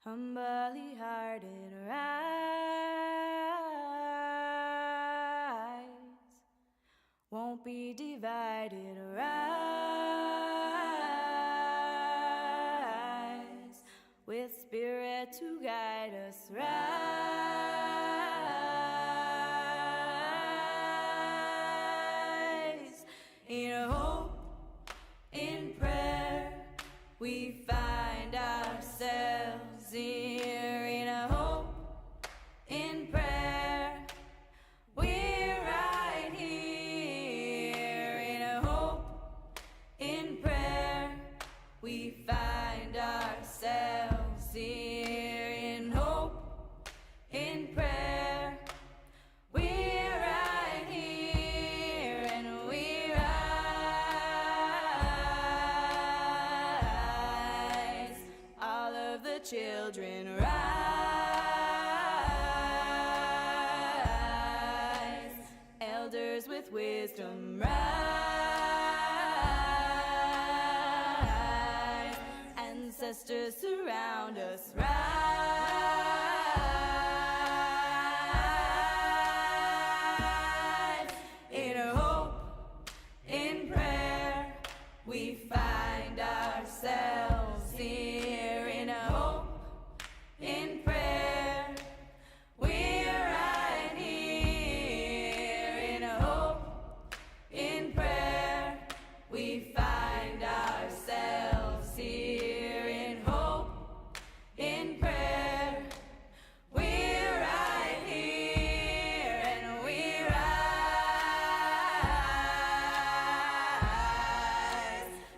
humbly hearted rise, won't be divided, rise, with Spirit to guide us, rise, in hope, in prayer, we find ourselves here, in a hope, in prayer, we're right here, in a hope, in prayer, we find ourselves here, in hope, in prayer, we're right here, and we rise, all of the children rise, elders with wisdom rise, ancestors surround us, rise, in hope, in prayer, we find ourselves here, in a hope, in prayer, we're right here, in a hope, in prayer, we find ourselves here, in hope, in prayer, we're right here, and we rise,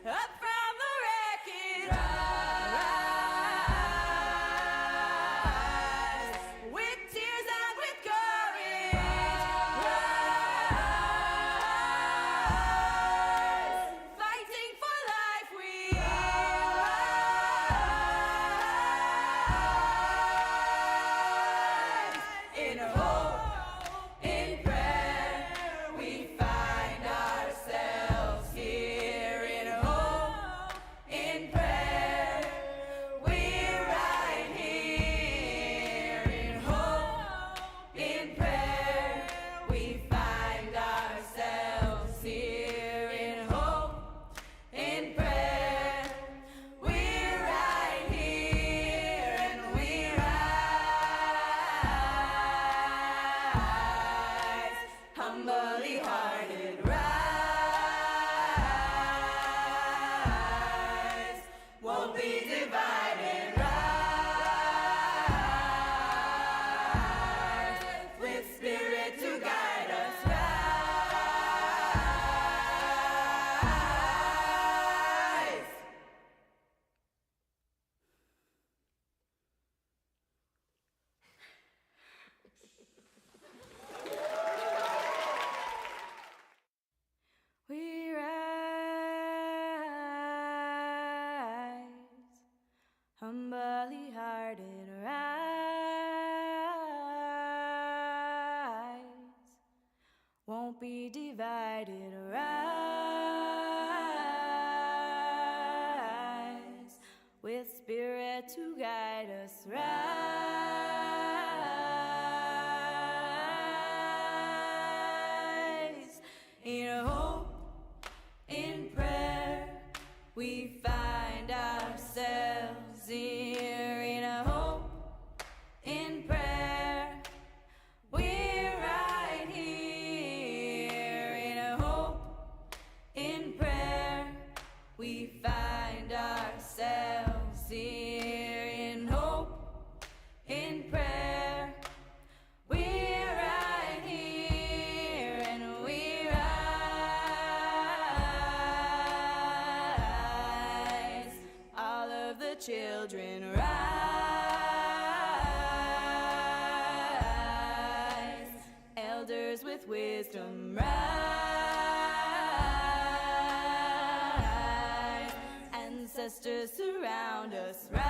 up from the wreckage, rise, with tears and with courage, rise, fighting for life we rise, in hope, in prayer, we find ourselves here, in hope, in prayer, we're right here, in hope, in prayer, we find ourselves here, in hope, in prayer, we're right here, and we rise, humbly hearted rise, won't be divided, rise, with Spirit to guide us, rise. We rise, humbly hearted rise, won't be divided, rise, with Spirit to guide us, rise, in hope, in prayer, we find ourselves here, in a hope, in prayer, we're right here, in a hope, in prayer, we find ourselves here, in hope, in prayer, we're right here, and we rise, all of the children rise, elders with wisdom rise, ancestors surround us, rise,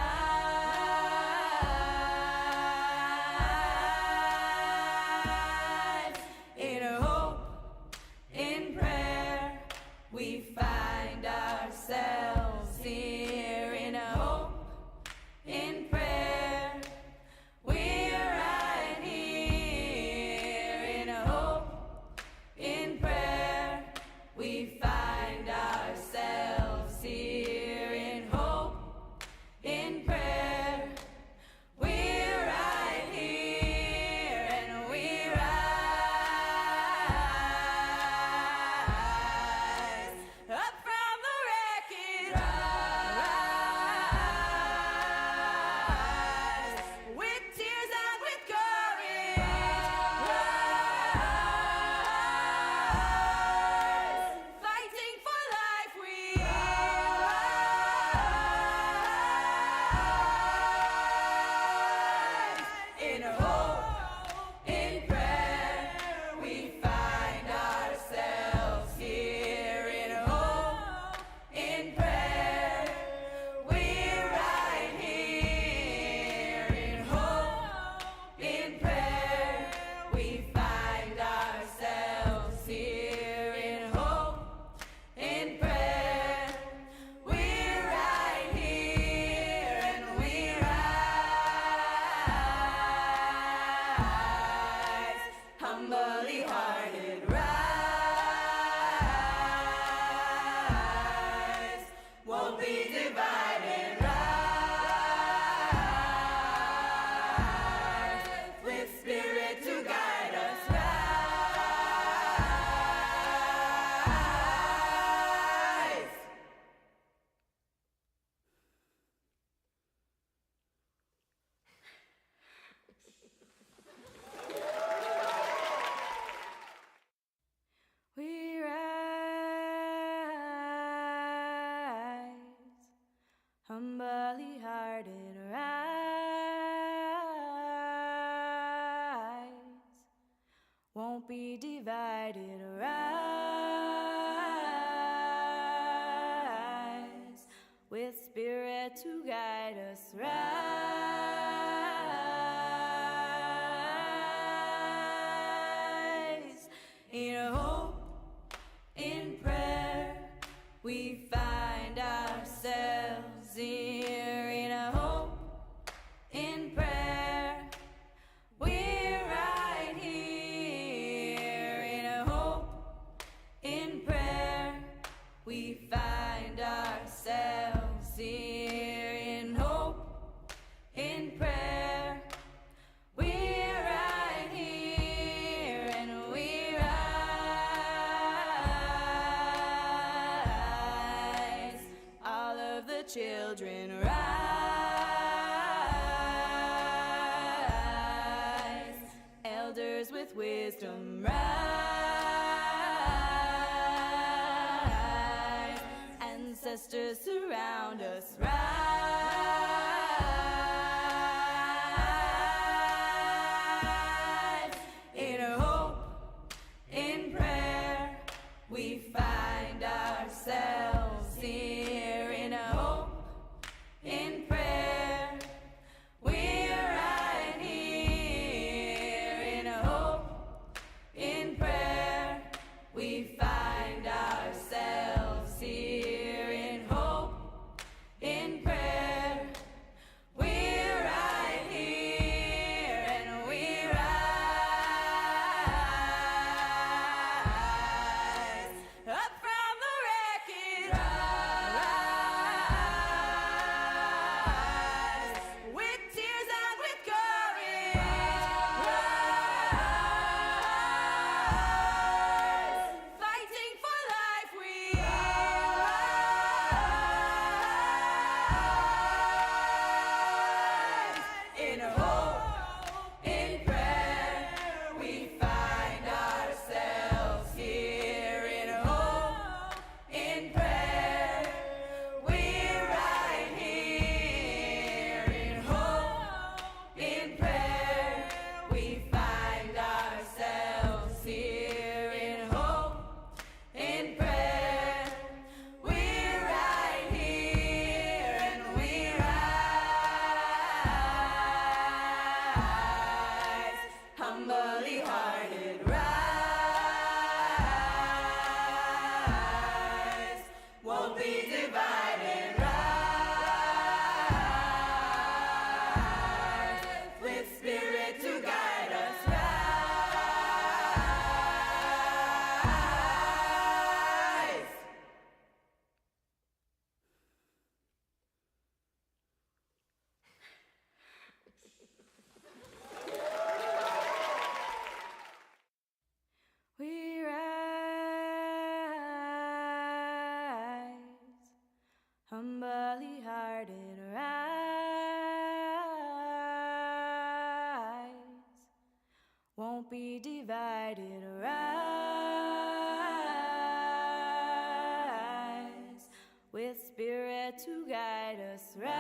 in hope, in prayer, we find ourselves here, in a hope, in prayer. hearted, rise. Won't be divided, rise. With Spirit to guide us, rise. In hope, in prayer, we find ourselves here. In hope, in prayer, we're right here. In hope, in prayer, we find ourselves here. In hope, in prayer, we're right here, and we rise. All of the children rise. Elders with wisdom rise. Ancestors surround us, rise. In hope, in prayer, we find ourselves here. In hope, in prayer, we're right here. In hope, in prayer, we find ourselves here. In hope, in prayer, we're right here, and we rise. Up from the wreckage, rise. With tears and with courage, rise. Fighting for life, we rise. In hope, in prayer, we find ourselves here. In hope, in prayer, we're right here. In hope, in prayer, we find ourselves here. In hope, in prayer, we're right here, and we rise. Humbly hearted, rise. Won't be divided, rise. With Spirit to guide us, rise. We rise, humbly hearted, rise. Won't be divided, rise. With Spirit to guide us, rise.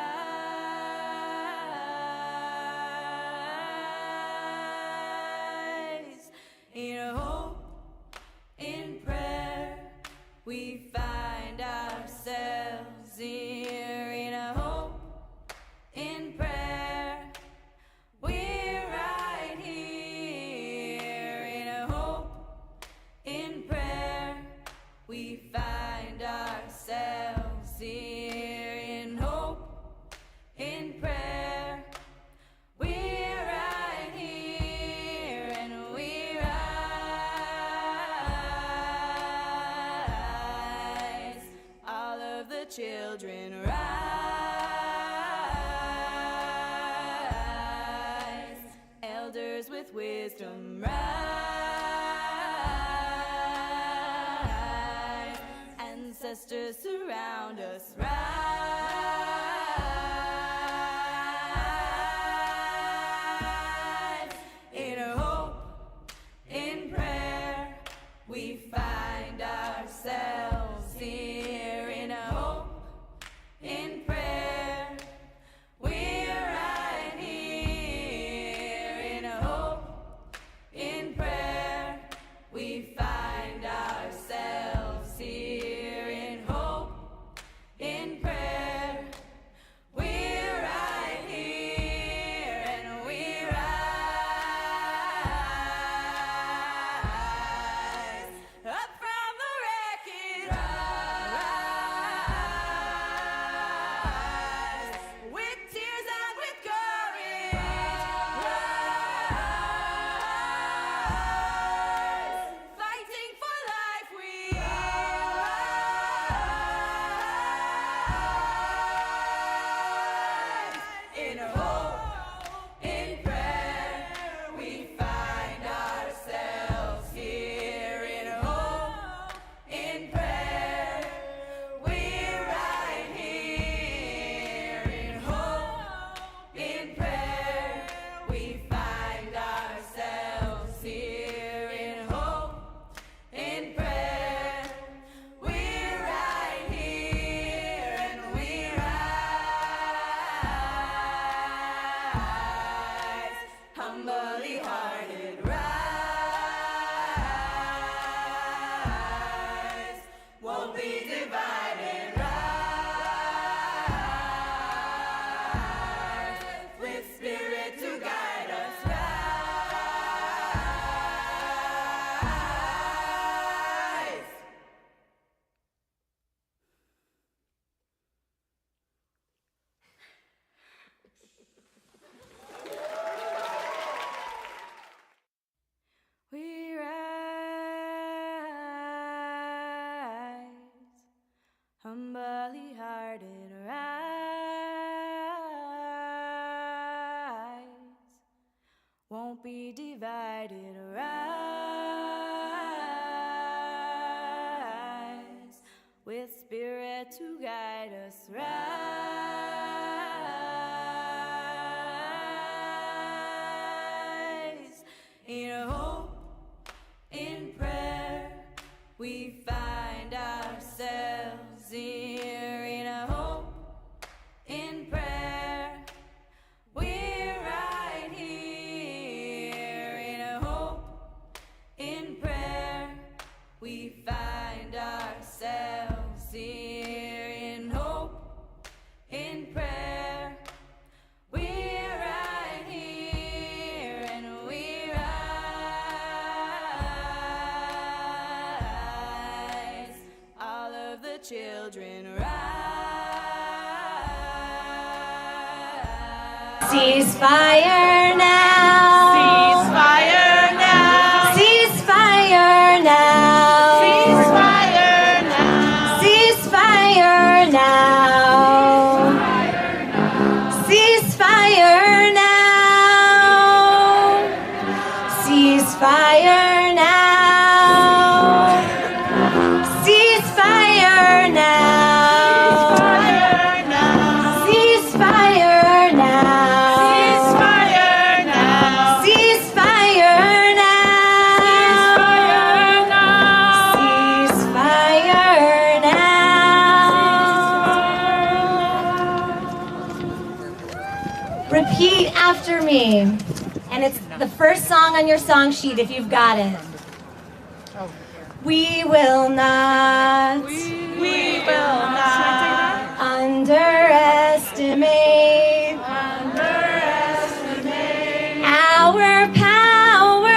In hope, in prayer, we find ourselves here. In hope, in prayer, we're right here. In hope, in prayer, we find ourselves here. In hope, in prayer, we're right here, and we rise. All of the children rise. Elders with wisdom rise. Ancestors surround us, rise. In hope, in prayer, we find ourselves here. In hope, in prayer, we won't be divided. Rise with Spirit to guide us. Rise in hope, in prayer, we find ourselves here. In a hope, in prayer, we're right here. In a hope, in prayer, we find ourselves here. In hope, in prayer, we're right here, and we rise. All of the children rise. Ceasefire now. Ceasefire now. Ceasefire now. Ceasefire now. Ceasefire now. Ceasefire now. Ceasefire now. Ceasefire now. Ceasefire now. Ceasefire now. Ceasefire now. Ceasefire now. Repeat after me. And it's the first song on your song sheet if you've got it. We will not We will not underestimate our power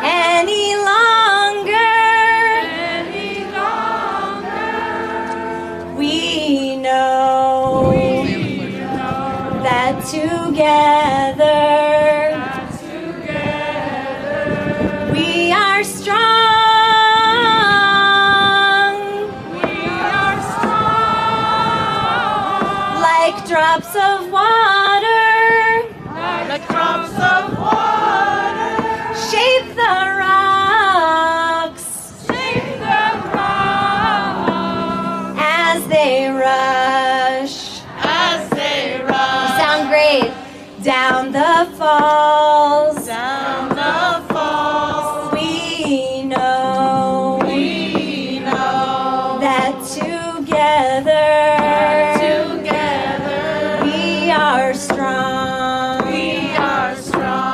any longer. We know that together we are strong. Like drops of water, like drops of water. shape the rocks as they rush. As they run Sound great. Down the falls, down the falls. we know that together we are strong.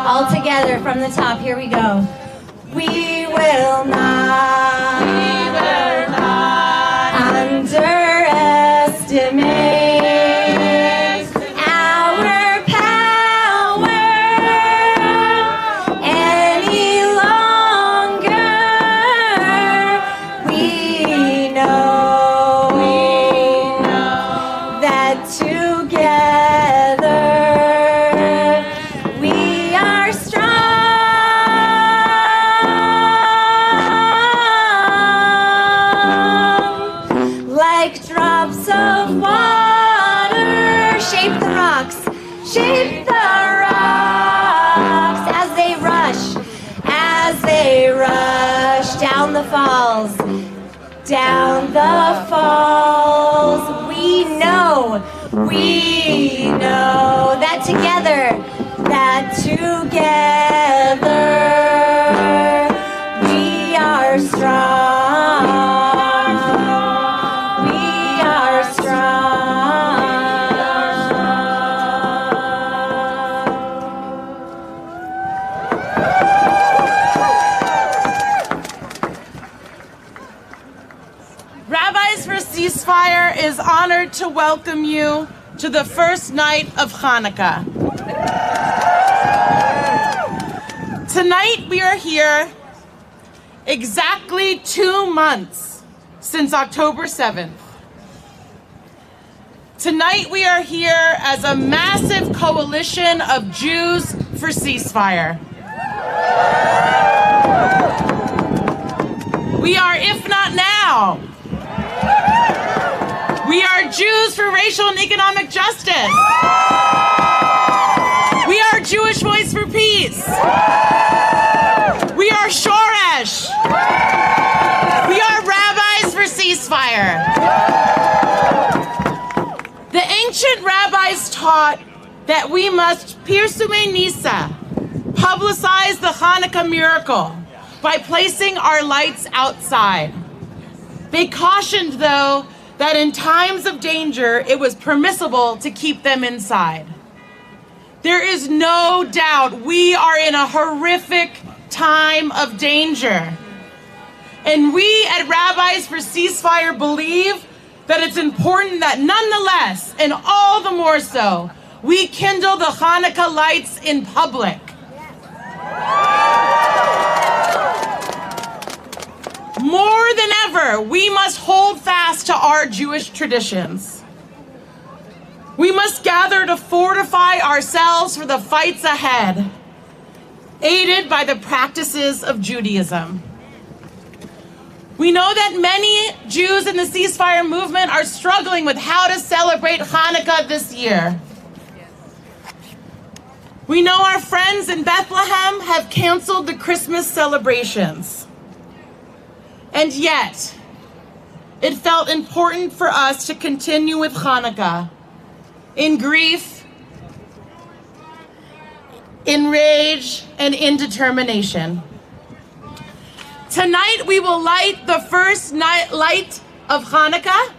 All together from the top, here we go. We will not underestimate our power any longer. We know that together we are strong. Like drops of water, shape the rocks, shape the rocks as they rush down the falls, down the falls. We know that together we are strong. We are strong. Rabbis for Ceasefire is honored to welcome you to the first night of Chanukah. Tonight we are here exactly 2 months since October 7th. Tonight we are here as a massive coalition of Jews for ceasefire. We are, if not now, we are Jews for racial and economic justice. We are Jewish Voice for Peace. We are Shoresh. We are Rabbis for Ceasefire. The ancient rabbis taught that we must Pirsume Nisa, publicize the Chanukah miracle by placing our lights outside. They cautioned, though, that in times of danger, it was permissible to keep them inside. There is no doubt we are in a horrific time of danger. And we at Rabbis for Ceasefire believe that it's important that nonetheless, and all the more so, we kindle the Chanukah lights in public. More than ever, we must hold fast to our Jewish traditions. We must gather to fortify ourselves for the fights ahead, aided by the practices of Judaism. We know that many Jews in the ceasefire movement are struggling with how to celebrate Hanukkah this year. We know our friends in Bethlehem have canceled the Christmas celebrations. And yet, it felt important for us to continue with Hanukkah in grief, in rage, and in determination. Tonight, we will light the first light of Hanukkah,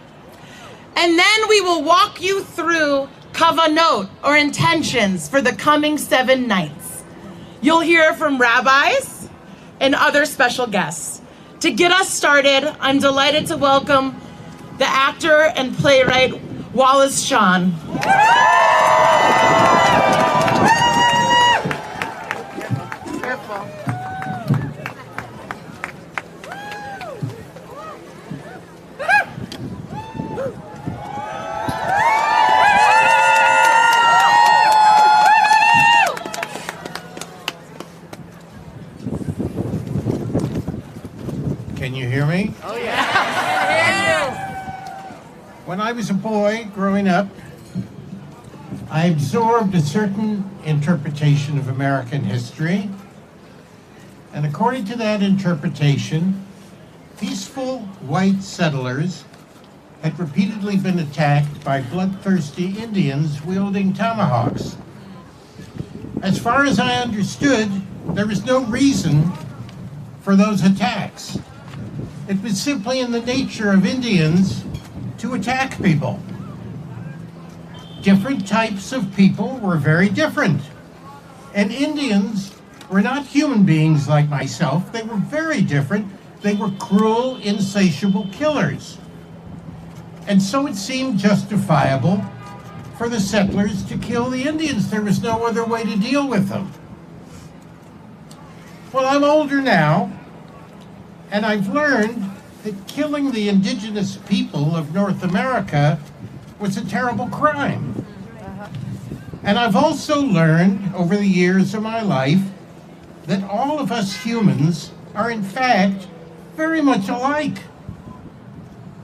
and then we will walk you through kavanot, or intentions, for the coming 7 nights. You'll hear from rabbis and other special guests. To get us started, I'm delighted to welcome the actor and playwright Wallace Shawn. Can you hear me? Oh, yeah. When I was a boy growing up, I absorbed a certain interpretation of American history. And according to that interpretation, peaceful white settlers had repeatedly been attacked by bloodthirsty Indians wielding tomahawks. As far as I understood, there was no reason for those attacks. It was simply in the nature of Indians to attack people. Different types of people were very different. And Indians were not human beings like myself. They were very different. They were cruel, insatiable killers. And so it seemed justifiable for the settlers to kill the Indians. There was no other way to deal with them. Well, I'm older now, and I've learned that killing the indigenous people of North America was a terrible crime. And I've also learned over the years of my life that all of us humans are in fact very much alike.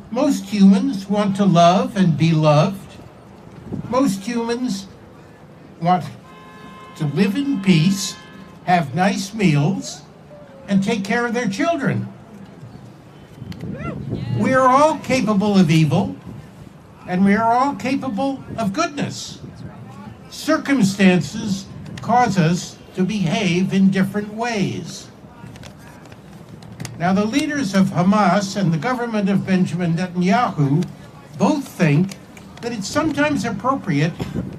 Most humans want to love and be loved. Most humans want to live in peace, have nice meals, and take care of their children. We are all capable of evil, and we are all capable of goodness. Circumstances cause us to behave in different ways. Now, the leaders of Hamas and the government of Benjamin Netanyahu both think that it's sometimes appropriate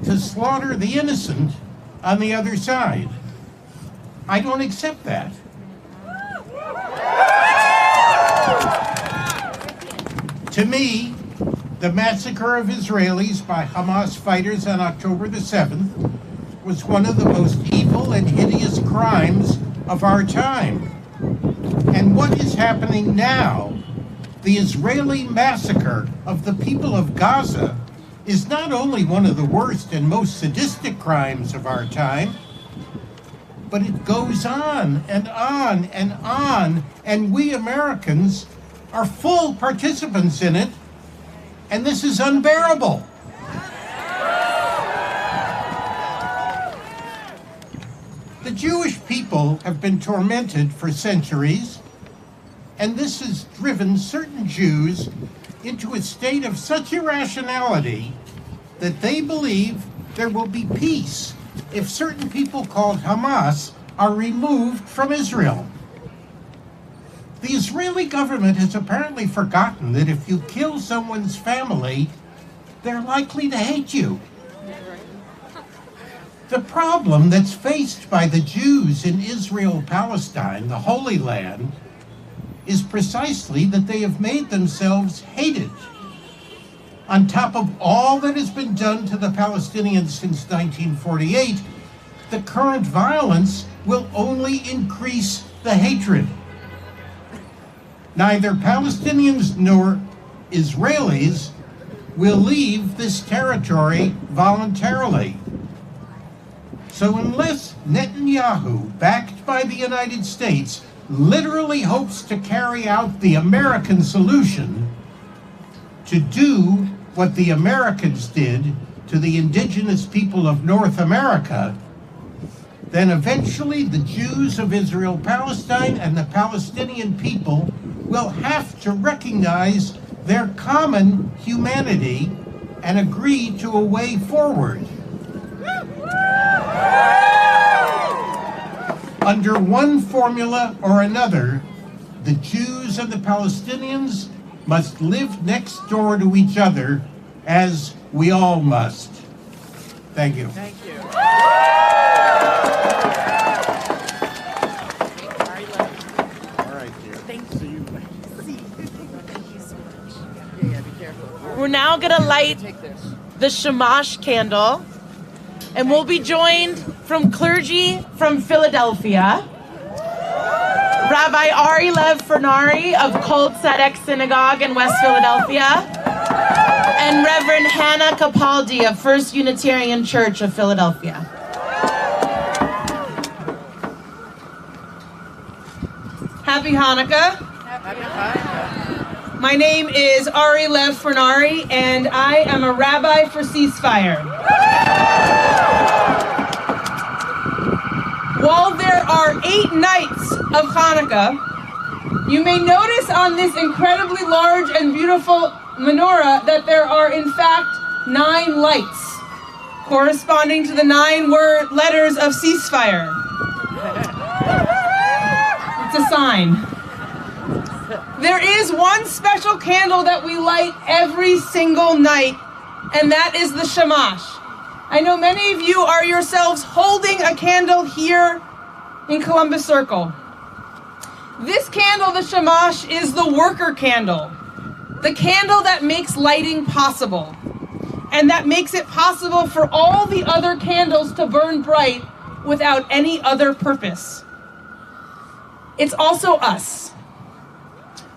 to slaughter the innocent on the other side. I don't accept that. To me, the massacre of Israelis by Hamas fighters on October the 7th was one of the most evil and hideous crimes of our time. And what is happening now, the Israeli massacre of the people of Gaza, is not only one of the worst and most sadistic crimes of our time, but it goes on and on and on, and we Americans are full participants in it, and this is unbearable. The Jewish people have been tormented for centuries, and this has driven certain Jews into a state of such irrationality that they believe there will be peace if certain people called Hamas are removed from Israel. The Israeli government has apparently forgotten that if you kill someone's family, they're likely to hate you. The problem that's faced by the Jews in Israel-Palestine, the Holy Land, is precisely that they have made themselves hated. On top of all that has been done to the Palestinians since 1948, the current violence will only increase the hatred. Neither Palestinians nor Israelis will leave this territory voluntarily. So unless Netanyahu, backed by the United States, literally hopes to carry out the American solution, to do what the Americans did to the indigenous people of North America, then eventually the Jews of Israel-Palestine and the Palestinian people will have to recognize their common humanity and agree to a way forward. Under one formula or another, the Jews and the Palestinians must live next door to each other, as we all must. Thank you. Thank you. We're now going to light the Shamash candle, and we'll be joined from clergy from Philadelphia. Rabbi Ari Lev Fernari of Kol Tzedek Synagogue in West Philadelphia, and Reverend Hannah Capaldi of First Unitarian Church of Philadelphia. Happy Hanukkah. Happy Hanukkah. My name is Ari Lev Fernari, and I am a rabbi for Ceasefire. While there are 8 nights of Hanukkah, you may notice on this incredibly large and beautiful menorah that there are in fact 9 lights, corresponding to the 9 letters of Ceasefire. It's a sign. There is one special candle that we light every single night, and that is the Shamash. I know many of you are yourselves holding a candle here in Columbus Circle. This candle, the Shamash, is the worker candle, the candle that makes lighting possible, and that makes it possible for all the other candles to burn bright without any other purpose. It's also us.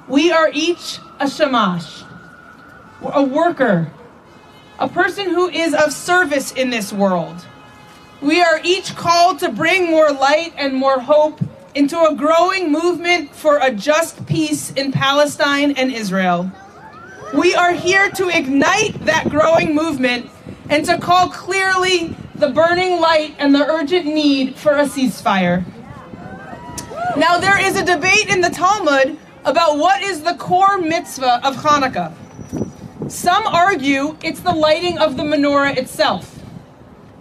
We are each a Shamash, a worker, a person who is of service in this world. We are each called to bring more light and more hope into a growing movement for a just peace in Palestine and Israel. We are here to ignite that growing movement and to call clearly the burning light and the urgent need for a ceasefire. Now, there is a debate in the Talmud about what is the core mitzvah of Hanukkah. Some argue it's the lighting of the menorah itself.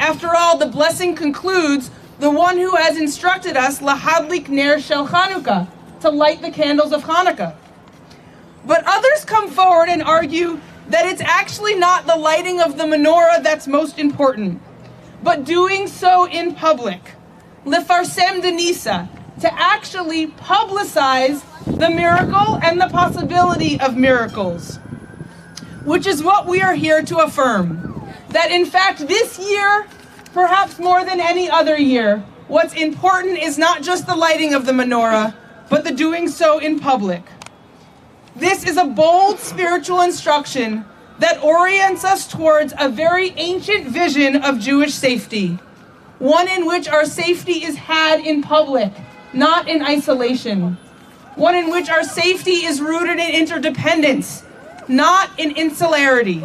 After all, the blessing concludes, the one who has instructed us, lahadlik ner shel Chanukah, to light the candles of Hanukkah. But others come forward and argue that it's actually not the lighting of the menorah that's most important, but doing so in public, lefarsem denisa, to actually publicize the miracle and the possibility of miracles, which is what we are here to affirm. That in fact this year, perhaps more than any other year, what's important is not just the lighting of the menorah, but the doing so in public. This is a bold spiritual instruction that orients us towards a very ancient vision of Jewish safety, one in which our safety is had in public, not in isolation, one in which our safety is rooted in interdependence, not in insularity.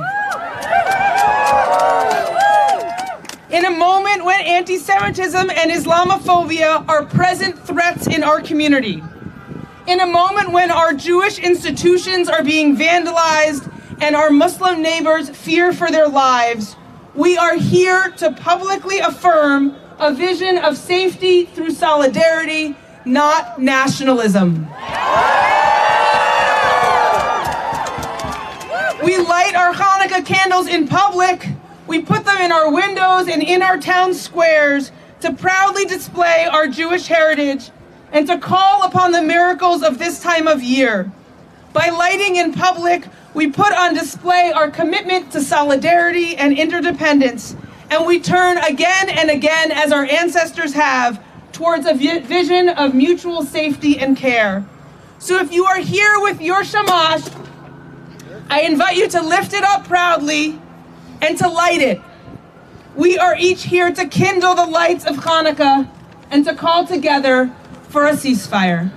In a moment when anti-Semitism and Islamophobia are present threats in our community. In a moment when our Jewish institutions are being vandalized and our Muslim neighbors fear for their lives, we are here to publicly affirm a vision of safety through solidarity, not nationalism. We light our Hanukkah candles in public. We put them in our windows and in our town squares to proudly display our Jewish heritage and to call upon the miracles of this time of year. By lighting in public, we put on display our commitment to solidarity and interdependence, and we turn again and again, as our ancestors have, towards a vision of mutual safety and care. So if you are here with your shamash, I invite you to lift it up proudly and to light it. We are each here to kindle the lights of Hanukkah and to call together for a ceasefire.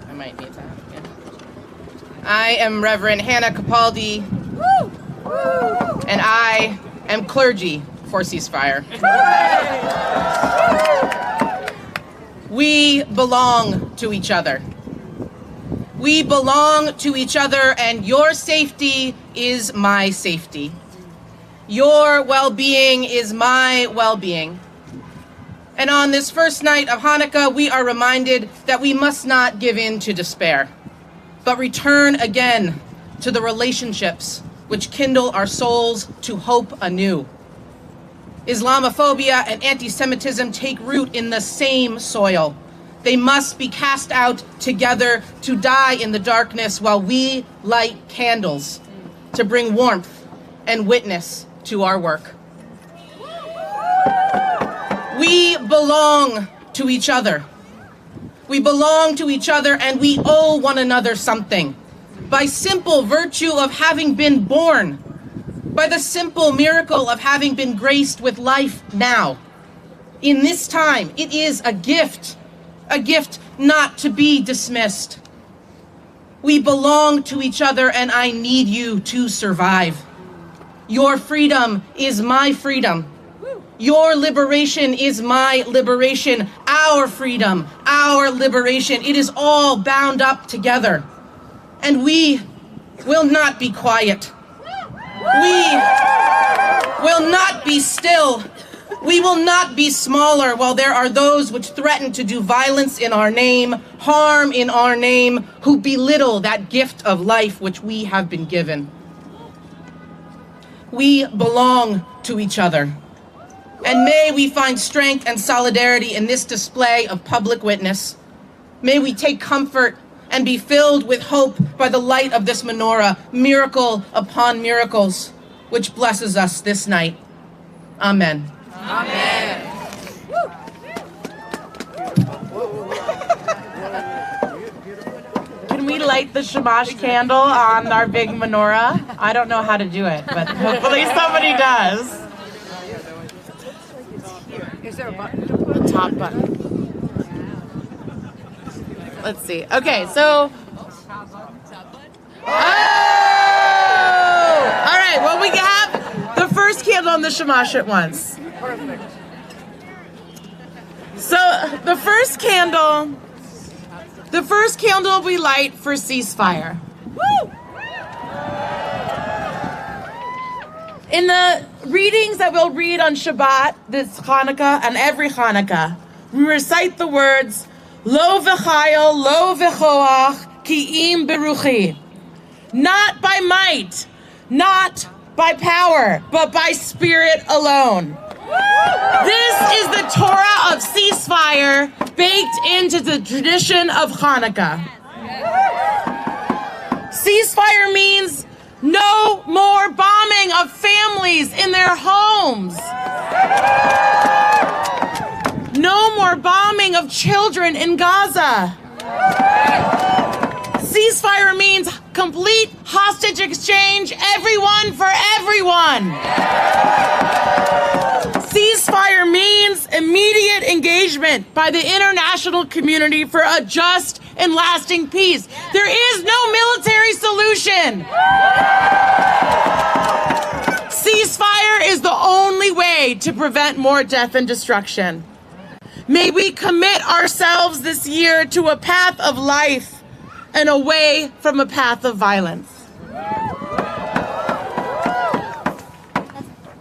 I might need that. Yeah. I am Reverend Hannah Capaldi, and I am clergy for Ceasefire. We belong to each other. We belong to each other, and your safety is my safety. Your well-being is my well-being. And on this first night of Hanukkah, we are reminded that we must not give in to despair, but return again to the relationships which kindle our souls to hope anew. Islamophobia and anti-Semitism take root in the same soil. They must be cast out together to die in the darkness while we light candles to bring warmth and witness to our work. We belong to each other. We belong to each other, and we owe one another something. By simple virtue of having been born, by the simple miracle of having been graced with life now. In this time, it is a gift not to be dismissed. We belong to each other, and I need you to survive. Your freedom is my freedom. Your liberation is my liberation. Our freedom, our liberation, it is all bound up together. And we will not be quiet. We will not be still. We will not be smaller while there are those which threaten to do violence in our name, harm in our name, who belittle that gift of life which we have been given. We belong to each other. And may we find strength and solidarity in this display of public witness. May we take comfort and be filled with hope by the light of this menorah, miracle upon miracles, which blesses us this night. Amen. Amen. Can we light the shamash candle on our big menorah? I don't know how to do it, but hopefully somebody does. Is there a button? The top button. Let's see. Okay, so. Oh! All right, well, we have the first candle on the shamash at once. Perfect. So the first candle we light for ceasefire. Woo! In the readings that we'll read on Shabbat, this Hanukkah, and every Hanukkah, we recite the words, Lo v'chayil, lo v'choach, ki im beruchi. Not by might, not by power, but by spirit alone. This is the Torah of ceasefire baked into the tradition of Hanukkah. Ceasefire means no more bombing of families in their homes. No more bombing of children in Gaza. Ceasefire means complete hostage exchange, everyone for everyone. Ceasefire means immediate engagement by the international community for a just and lasting peace. There is no military solution. Ceasefire is the only way to prevent more death and destruction. May we commit ourselves this year to a path of life and away from a path of violence.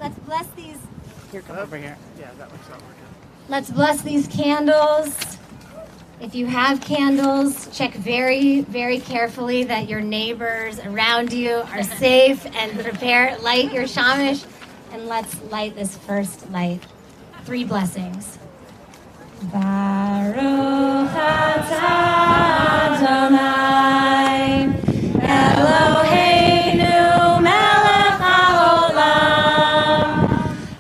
Let's bless these. Here, come over here. Let's bless these candles. If you have candles, check very, very carefully that your neighbors around you are safe and light your shamash, and let's light this first light. 3 blessings. Baruch atah Adonai Eloheinu melech haolam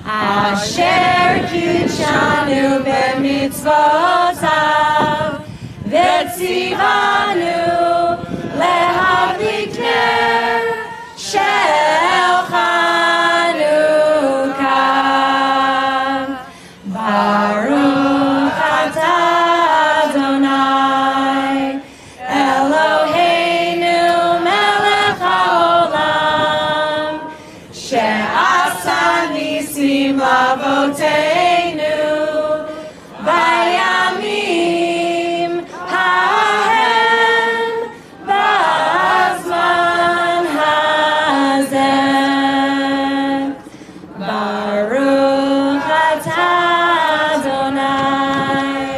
asher kitshanu b'mitzvotav v'tzivanu lehadlik ner shel Chanukah. Baruch atah Adonai Eloheinu melech haolam she'asa nisim lavoteinu bayamim hahem b'azman hazeh. Baruch atah Adonai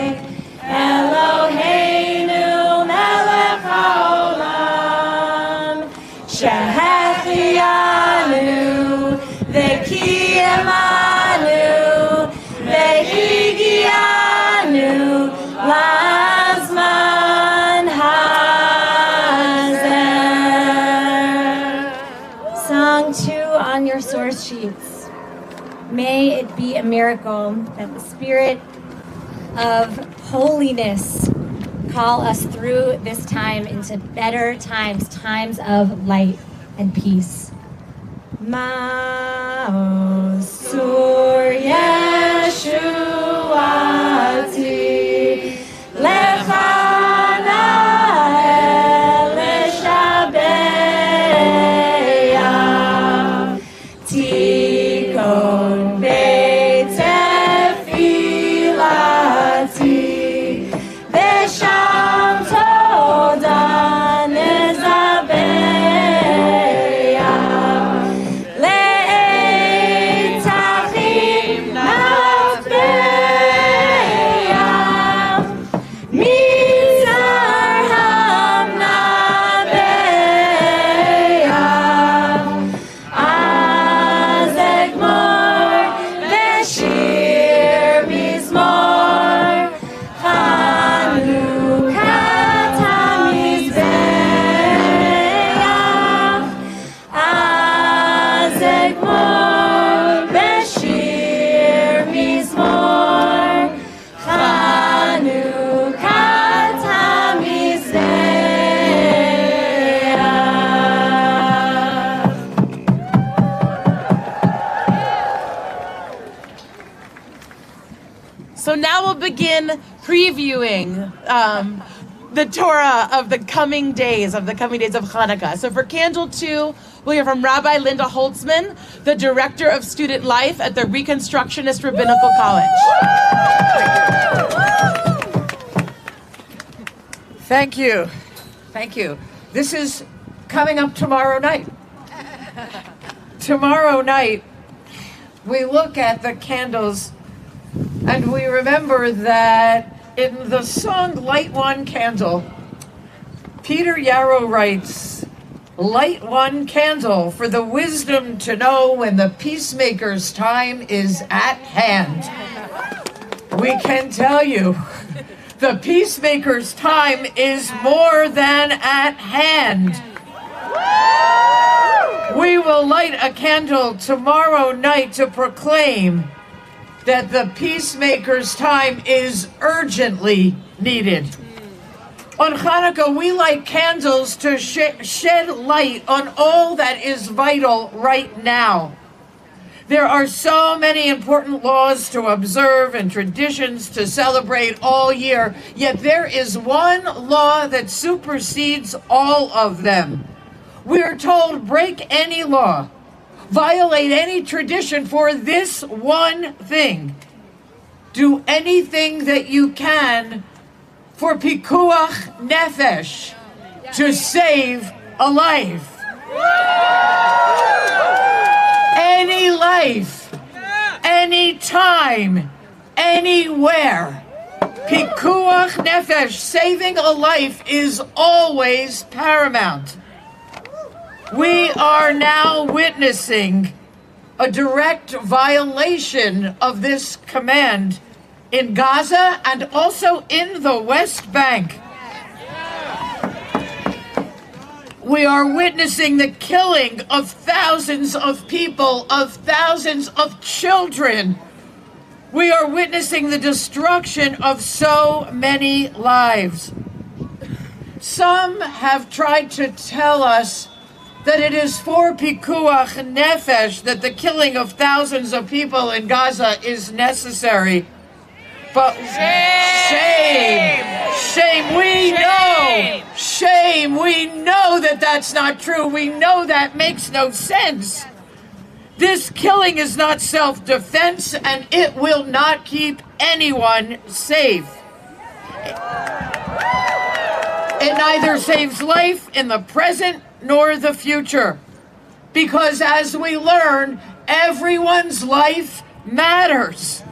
Eloheinu melech haolam she'ehiyanu v'kiyamanu v'higianu lazman hazeh. Song 2 on your source sheets. May it be a miracle that the Spirit of holiness call us through this time into better times, times of light and peace. Ma'osur Yeshuati lechana eleshabeya tikon beit tefilati v'sham toda nezabeya le'etachim nafbeya mizar hamnabeya az egmor v'shir mizmor Chanukah tamizbeach az egmor v'shir mizmor Chanukah tamizbeach. So now we'll begin previewing the Torah of the coming days of Chanukah. So for Candle 2, we'll hear from Rabbi Linda Holtzman, the Director of Student Life at the Reconstructionist Rabbinical College. Thank you. Thank you. This is coming up tomorrow night. Tomorrow night, we look at the candles and we remember that in the song Light One Candle, Peter Yarrow writes, "Light one candle for the wisdom to know when the peacemaker's time is at hand." We can tell you, the peacemaker's time is more than at hand. We will light a candle tomorrow night to proclaim that the peacemaker's time is urgently needed. On Hanukkah, we light candles to shed light on all that is vital right now. There are so many important laws to observe and traditions to celebrate all year, yet there is one law that supersedes all of them. We are told, break any law, violate any tradition for this one thing. Do anything that you can for pikuach nefesh, to save a life. Any life, any time, anywhere. Pikuach nefesh, saving a life, is always paramount. We are now witnessing a direct violation of this command in Gaza and also in the West Bank. We are witnessing the killing of thousands of people, of thousands of children. We are witnessing the destruction of so many lives. Some have tried to tell us that it is for pikuach nefesh that the killing of thousands of people in Gaza is necessary. But shame, we know. Shame, we know that that's not true. We know that makes no sense. This killing is not self-defense, and it will not keep anyone safe. It neither saves life in the present nor the future. Because as we learn, everyone's life matters.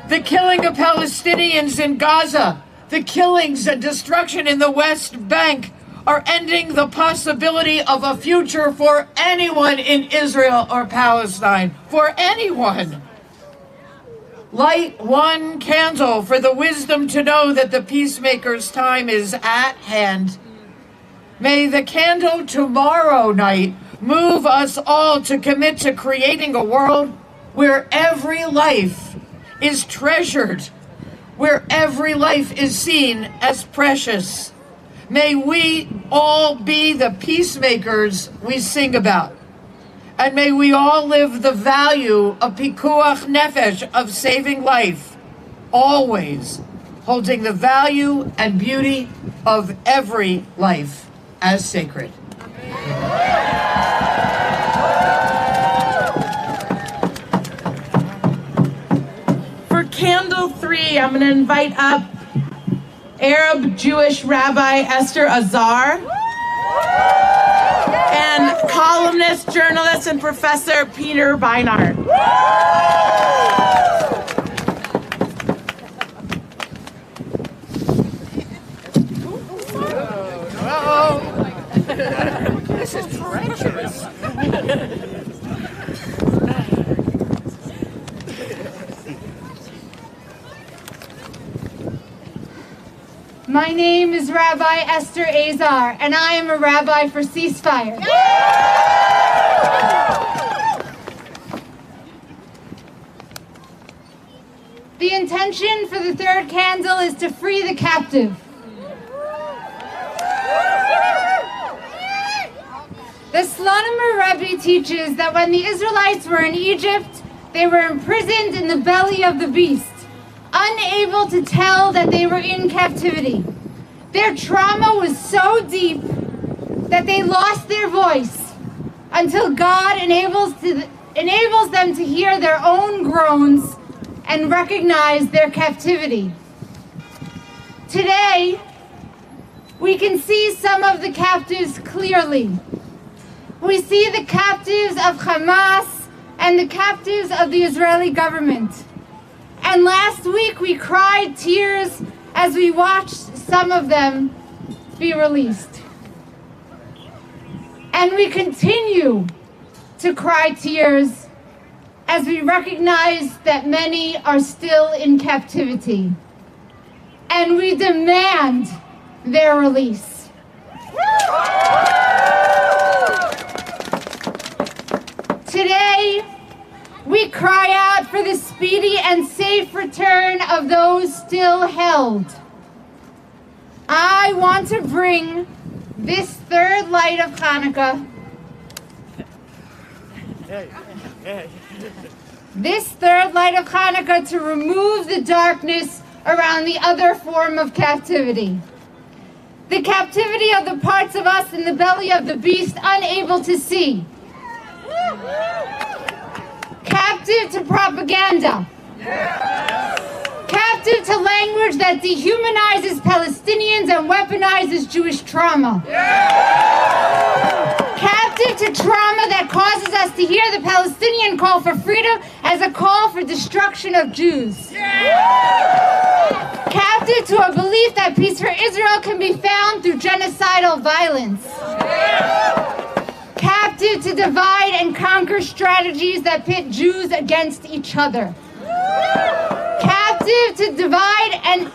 The killing of Palestinians in Gaza, the killings and destruction in the West Bank are ending the possibility of a future for anyone in Israel or Palestine, for anyone. Light one candle for the wisdom to know that the peacemaker's time is at hand. May the candle tomorrow night move us all to commit to creating a world where every life is treasured, where every life is seen as precious. May we all be the peacemakers we sing about. And may we all live the value of pikuach nefesh, of saving life, always holding the value and beauty of every life as sacred. For Candle 3, I'm going to invite up Arab Jewish Rabbi Esther Azar and columnist, journalist, and professor Peter Beinart. This is treacherous. My name is Rabbi Esther Azar, and I am a rabbi for Ceasefire. The intention for the third candle is to free the captive. The Slonomer Rebbe teaches that when the Israelites were in Egypt, they were imprisoned in the belly of the beast, unable to tell that they were in captivity. Their trauma was so deep that they lost their voice until God enables them to hear their own groans and recognize their captivity. Today, we can see some of the captives clearly. We see the captives of Hamas and the captives of the Israeli government. And last week we cried tears as we watched some of them be released. And we continue to cry tears as we recognize that many are still in captivity. And we demand their release. Today, we cry out for the speedy and safe return of those still held. I want to bring this third light of Chanukah This third light of Hanukkah to remove the darkness around the other form of captivity. The captivity of the parts of us in the belly of the beast unable to see. Captive to propaganda. Captive to language that dehumanizes Palestinians and weaponizes Jewish trauma. Captive to trauma that causes us to hear the Palestinian call for freedom as a call for destruction of Jews. Captive to a belief that peace for Israel can be found through genocidal violence. Captive to divide and conquer strategies that pit Jews against each other. Captive to divide and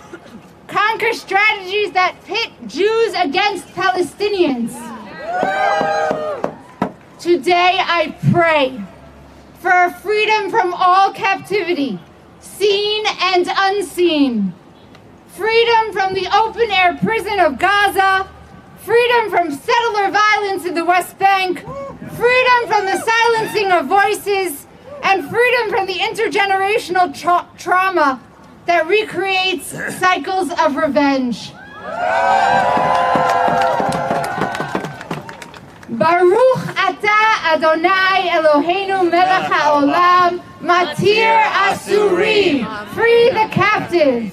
conquer strategies that pit Jews against Palestinians. Today I pray for our freedom from all captivity, seen and unseen. Freedom from the open-air prison of Gaza, freedom from settler violence in the West Bank, freedom from the silencing of voices, and freedom from the intergenerational trauma that recreates cycles of revenge. Baruch atah Adonai Eloheinu melech haolam, matir asurim, free the captive.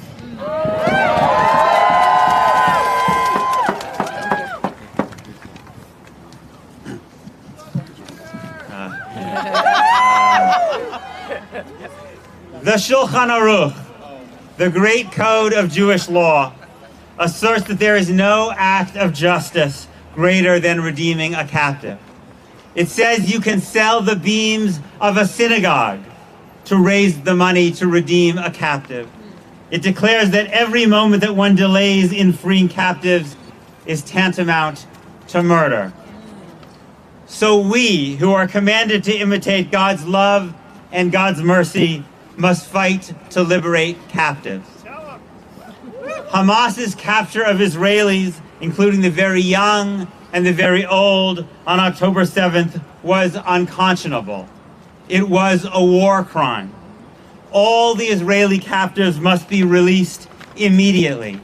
The Shulchan Aruch, the great code of Jewish law, asserts that there is no act of justice greater than redeeming a captive. It says you can sell the beams of a synagogue to raise the money to redeem a captive. It declares that every moment that one delays in freeing captives is tantamount to murder. So we, who are commanded to imitate God's love and God's mercy, must fight to liberate captives. Hamas's capture of Israelis, including the very young and the very old, on October 7th was unconscionable. It was a war crime. All the Israeli captives must be released immediately.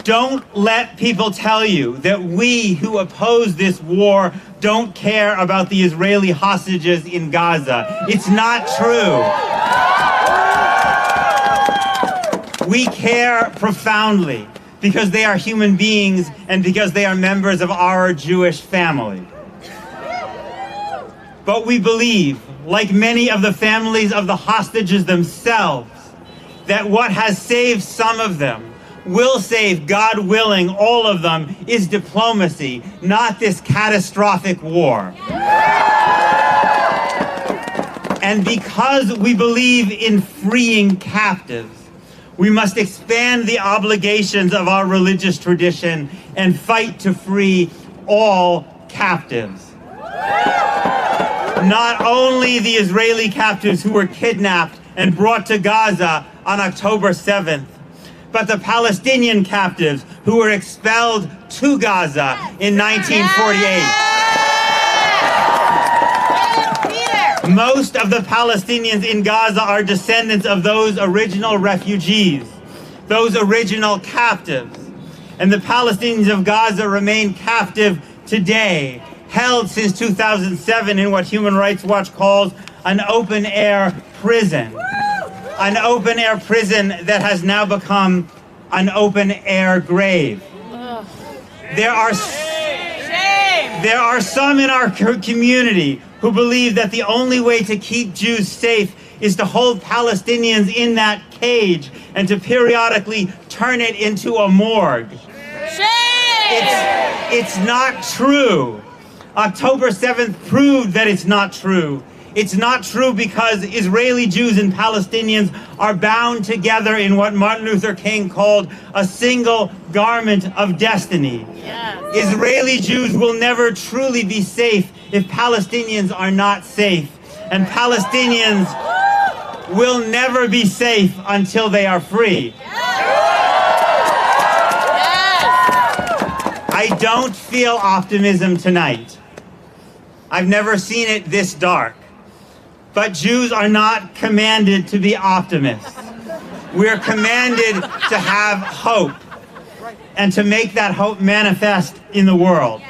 Don't let people tell you that we who oppose this war don't care about the Israeli hostages in Gaza. It's not true. We care profoundly because they are human beings and because they are members of our Jewish family. But we believe, like many of the families of the hostages themselves, that what has saved some of them will save, God willing, all of them, is diplomacy, not this catastrophic war. And because we believe in freeing captives, we must expand the obligations of our religious tradition and fight to free all captives. Not only the Israeli captives who were kidnapped and brought to Gaza on October 7th, but the Palestinian captives who were expelled to Gaza in 1948. Most of the Palestinians in Gaza are descendants of those original refugees, those original captives. And the Palestinians of Gaza remain captive today, held since 2007 in what Human Rights Watch calls an open-air prison. An open-air prison that has now become an open-air grave. There are some in our community who believe that the only way to keep Jews safe is to hold Palestinians in that cage and to periodically turn it into a morgue. It's not true. October 7th proved that it's not true. It's not true because Israeli Jews and Palestinians are bound together in what Martin Luther King called a single garment of destiny. Yes. Israeli Jews will never truly be safe if Palestinians are not safe. And Palestinians will never be safe until they are free. Yes. I don't feel optimism tonight. I've never seen it this dark. But Jews are not commanded to be optimists. We're commanded to have hope and to make that hope manifest in the world.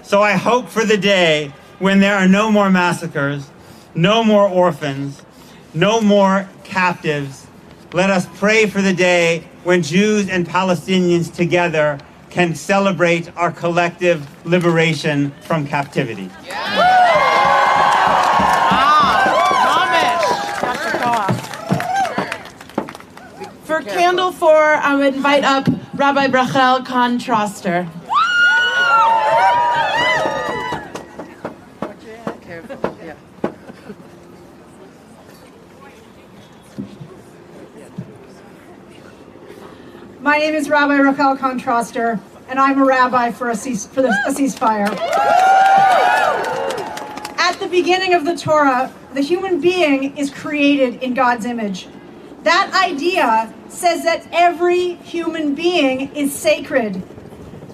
So I hope for the day when there are no more massacres, no more orphans, no more captives. Let us pray for the day when Jews and Palestinians together can celebrate our collective liberation from captivity. For candle 4, I would invite up Rabbi Rachel Kahn-Troster. My name is Rabbi Rachel Kahn-Troster, and I'm a rabbi for a ceasefire. At the beginning of the Torah, the human being is created in God's image. That idea says that every human being is sacred.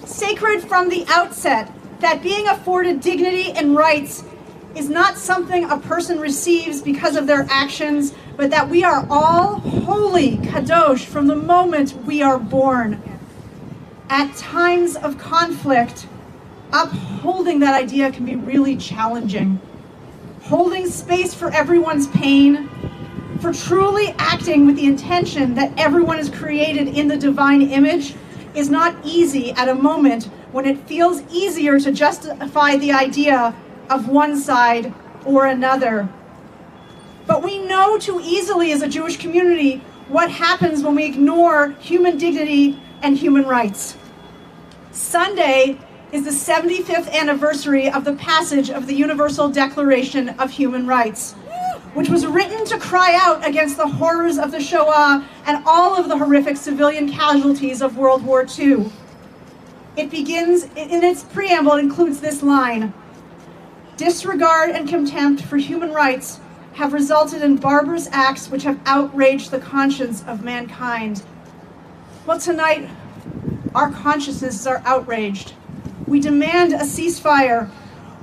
Sacred from the outset, that being afforded dignity and rights is not something a person receives because of their actions, but that we are all holy, kadosh, from the moment we are born. At times of conflict, upholding that idea can be really challenging. Holding space for everyone's pain, for truly acting with the intention that everyone is created in the divine image is not easy at a moment when it feels easier to justify the idea of one side or another. But we know too easily as a Jewish community what happens when we ignore human dignity and human rights. Sunday is the 75th anniversary of the passage of the Universal Declaration of Human Rights, which was written to cry out against the horrors of the Shoah and all of the horrific civilian casualties of World War II. It begins, in its preamble, includes this line: "Disregard and contempt for human rights have resulted in barbarous acts which have outraged the conscience of mankind." Well, tonight, our consciences are outraged. We demand a ceasefire.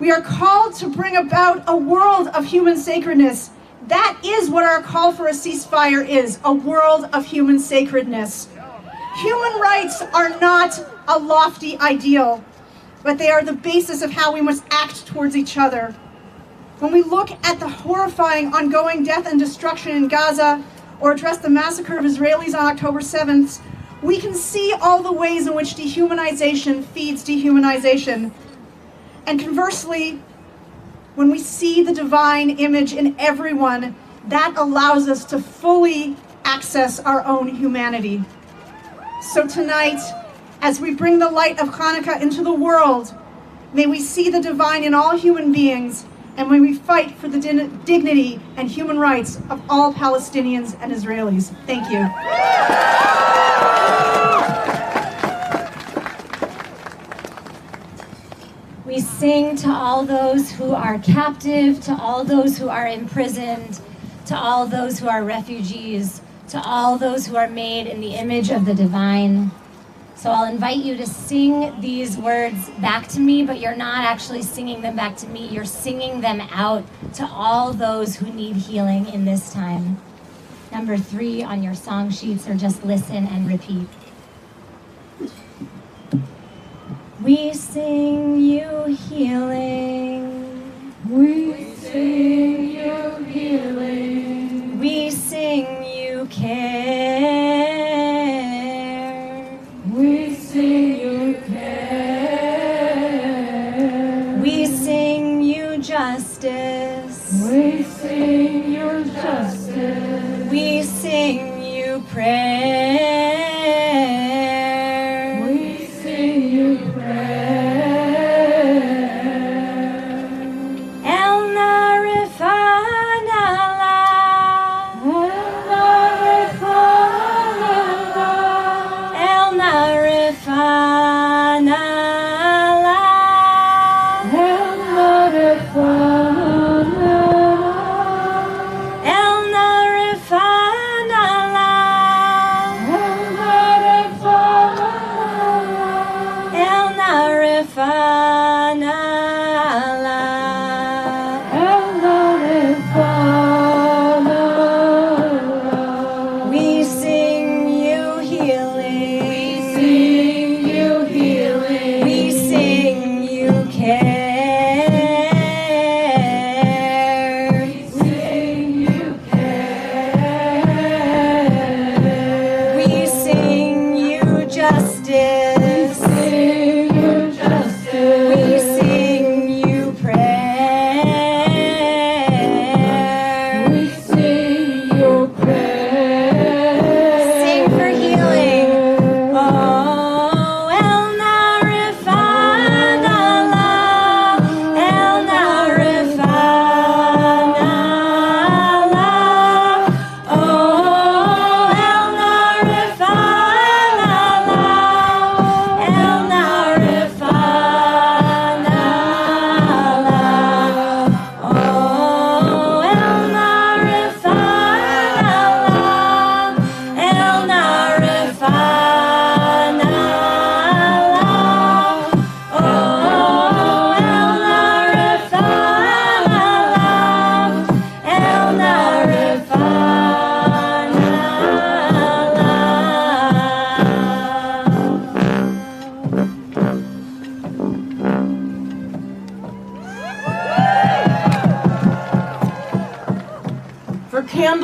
We are called to bring about a world of human sacredness. That is what our call for a ceasefire is, a world of human sacredness. Human rights are not a lofty ideal, but they are the basis of how we must act towards each other. When we look at the horrifying ongoing death and destruction in Gaza, or address the massacre of Israelis on October 7th, we can see all the ways in which dehumanization feeds dehumanization. And conversely, when we see the divine image in everyone, that allows us to fully access our own humanity. So tonight, as we bring the light of Chanukah into the world, may we see the divine in all human beings, and may we fight for the dignity and human rights of all Palestinians and Israelis. Thank you. We sing to all those who are captive, to all those who are imprisoned, to all those who are refugees, to all those who are made in the image of the divine. So I'll invite you to sing these words back to me, but you're not actually singing them back to me. You're singing them out to all those who need healing in this time. Number 3 on your song sheets, or just listen and repeat. We sing you healing. We sing you healing. We sing you care. We sing you care. We sing you justice. We sing you justice. We sing you prayer.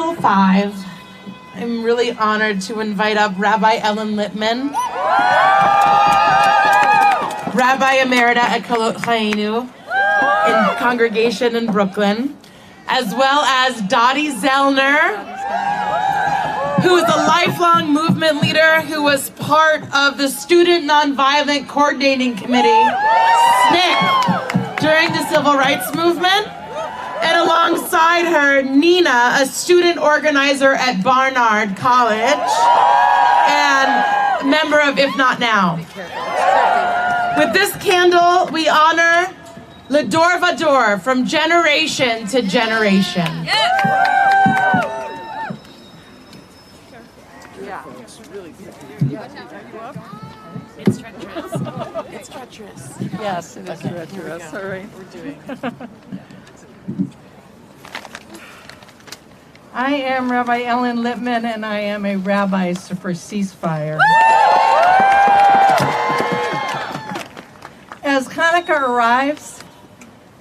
Candle 5. I'm really honored to invite up Rabbi Ellen Lippman, Rabbi Emerita at Kolot Chayenu in congregation in Brooklyn, as well as Dottie Zellner, who is a lifelong movement leader who was part of the Student Nonviolent Coordinating Committee, SNCC, during the Civil Rights Movement. And alongside her, Nina, a student organizer at Barnard College and member of If Not Now. With this candle, we honor Le Dor Vador, from generation to generation. It's treacherous. It's treacherous. Yes, it is treacherous. All right. We're doing. I am Rabbi Ellen Lippman, and I am a rabbi for Ceasefire. As Hanukkah arrives,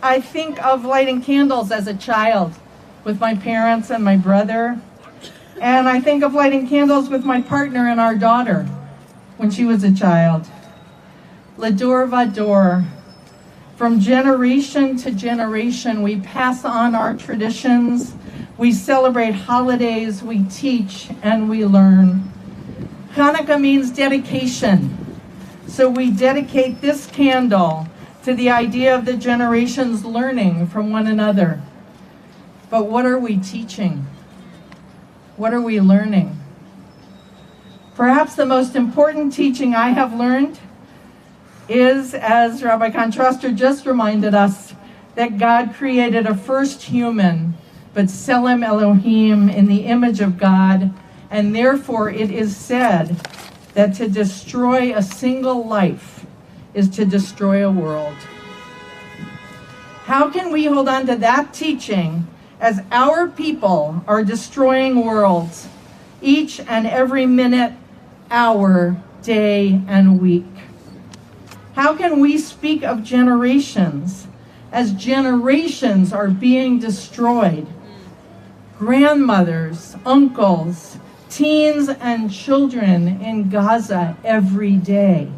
I think of lighting candles as a child with my parents and my brother. And I think of lighting candles with my partner and our daughter when she was a child. Le Dor Vador. From generation to generation, we pass on our traditions. We celebrate holidays, we teach, and we learn. Hanukkah means dedication. So we dedicate this candle to the idea of the generations learning from one another. But what are we teaching? What are we learning? Perhaps the most important teaching I have learned is, as Rabbi Contraster just reminded us, that God created a first human, but Tselem Elohim, in the image of God, and therefore it is said that to destroy a single life is to destroy a world. How can we hold on to that teaching as our people are destroying worlds each and every minute, hour, day, and week? How can we speak of generations as generations are being destroyed? Grandmothers, uncles, teens, and children in Gaza every day.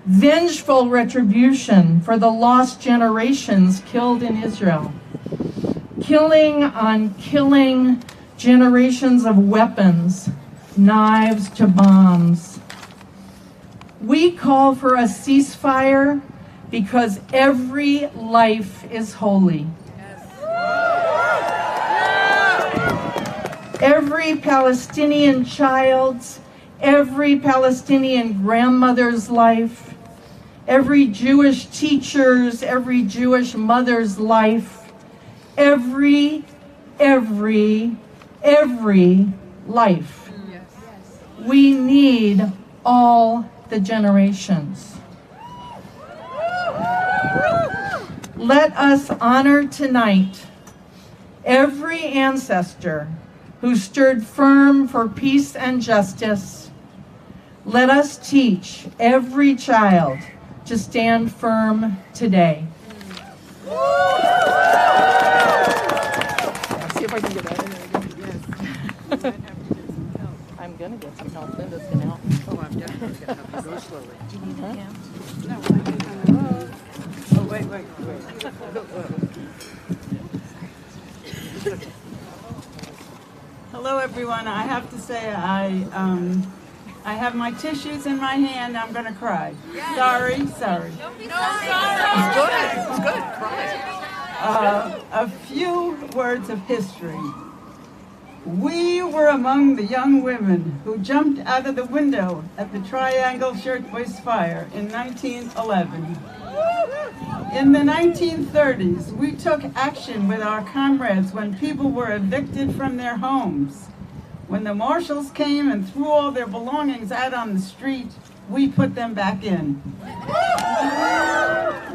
Vengeful retribution for the lost generations killed in Israel. Killing on killing, generations of weapons, knives to bombs. We call for a ceasefire because every life is holy. Every Palestinian child's, every Palestinian grandmother's life, every Jewish teacher's, every Jewish mother's life, every life. We need all the generations. Let us honor tonight every ancestor who stood firm for peace and justice. Let us teach every child to stand firm today. See if I can get that in there. I'm going to get some help. Linda's going to help. Oh, I'm definitely going to have to go slowly. Do you need a hand? No. Oh, wait. Hello, everyone. I have to say I have my tissues in my hand. I'm going to cry. Sorry. It's good. It's good. Cry. A few words of history. We were among the young women who jumped out of the window at the Triangle Shirtwaist Fire in 1911. In the 1930s, we took action with our comrades when people were evicted from their homes. When the marshals came and threw all their belongings out on the street, we put them back in.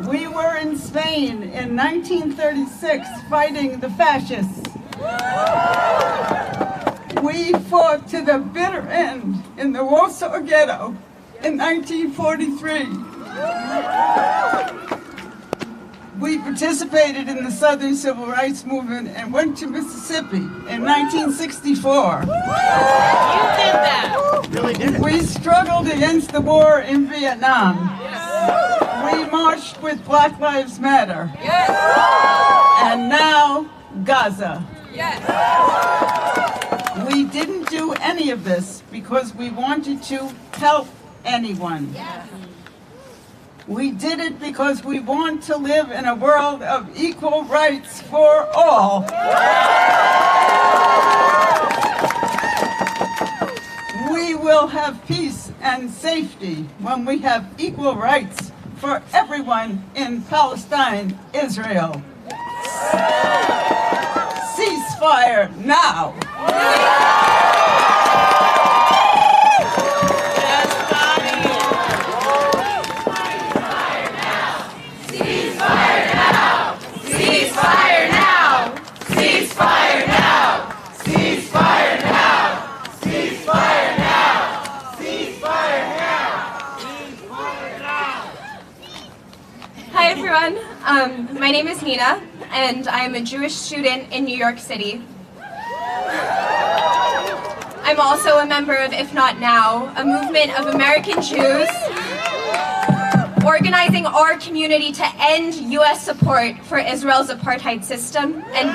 We were in Spain in 1936 fighting the fascists. We fought to the bitter end in the Warsaw Ghetto in 1943. We participated in the Southern Civil Rights Movement and went to Mississippi in 1964. You did that. Really did it. We struggled against the war in Vietnam. We marched with Black Lives Matter. And now, Gaza. We didn't do any of this because we wanted to help anyone. We did it because we want to live in a world of equal rights for all. We will have peace and safety when we have equal rights for everyone in Palestine, Israel. Ceasefire now! Hi everyone, my name is Nina, and I'm a Jewish student in New York City. I'm also a member of If Not Now, a movement of American Jews organizing our community to end U.S. support for Israel's apartheid system and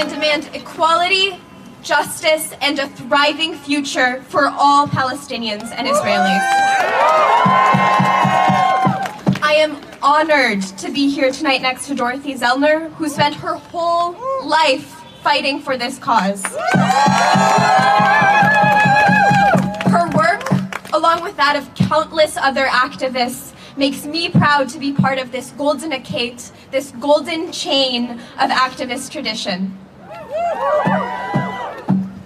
demand equality, justice, and a thriving future for all Palestinians and Israelis. I am honored to be here tonight next to Dorothy Zellner, who spent her whole life fighting for this cause. Her work, along with that of countless other activists, makes me proud to be part of this golden acate, this golden chain of activist tradition.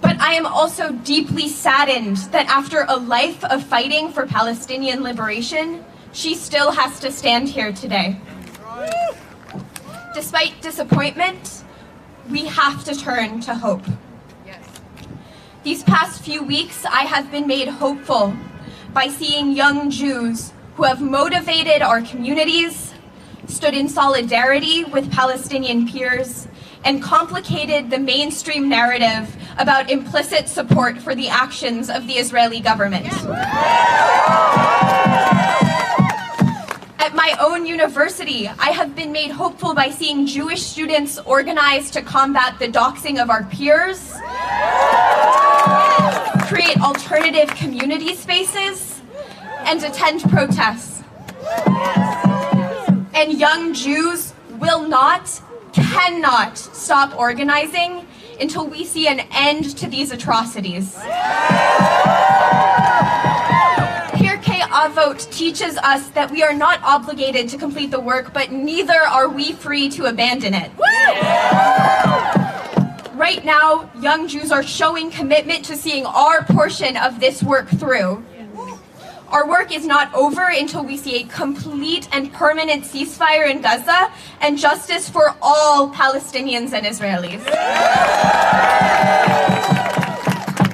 But I am also deeply saddened that after a life of fighting for Palestinian liberation, she still has to stand here today. Despite disappointment, we have to turn to hope. These past few weeks, I have been made hopeful by seeing young Jews who have motivated our communities, stood in solidarity with Palestinian peers, and complicated the mainstream narrative about implicit support for the actions of the Israeli government. At my own university, I have been made hopeful by seeing Jewish students organize to combat the doxing of our peers, create alternative community spaces, and attend protests. And young Jews will not, cannot stop organizing until we see an end to these atrocities. Pirkei Avot teaches us that we are not obligated to complete the work, but neither are we free to abandon it. Right now, young Jews are showing commitment to seeing our portion of this work through. Our work is not over until we see a complete and permanent ceasefire in Gaza and justice for all Palestinians and Israelis.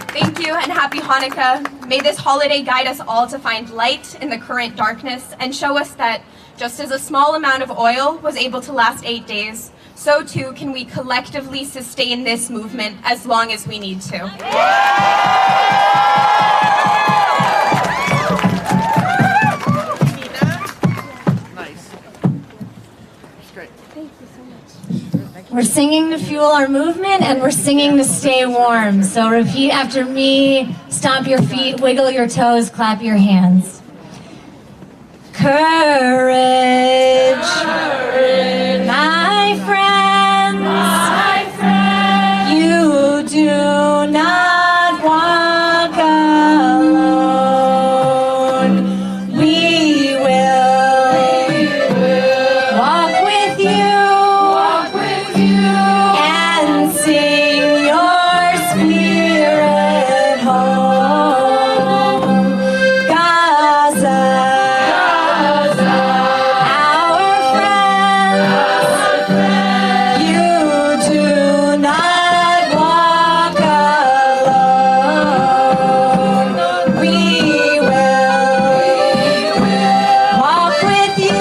Thank you and happy Hanukkah. May this holiday guide us all to find light in the current darkness and show us that just as a small amount of oil was able to last 8 days, so too can we collectively sustain this movement as long as we need to. We're singing to fuel our movement, and we're singing to stay warm. So repeat after me, stomp your feet, wiggle your toes, clap your hands. Courage, my friends, you do not walk alone. We will walk with you. And sing your spirit home. Gaza, our friends, you do not walk alone. We will walk with you.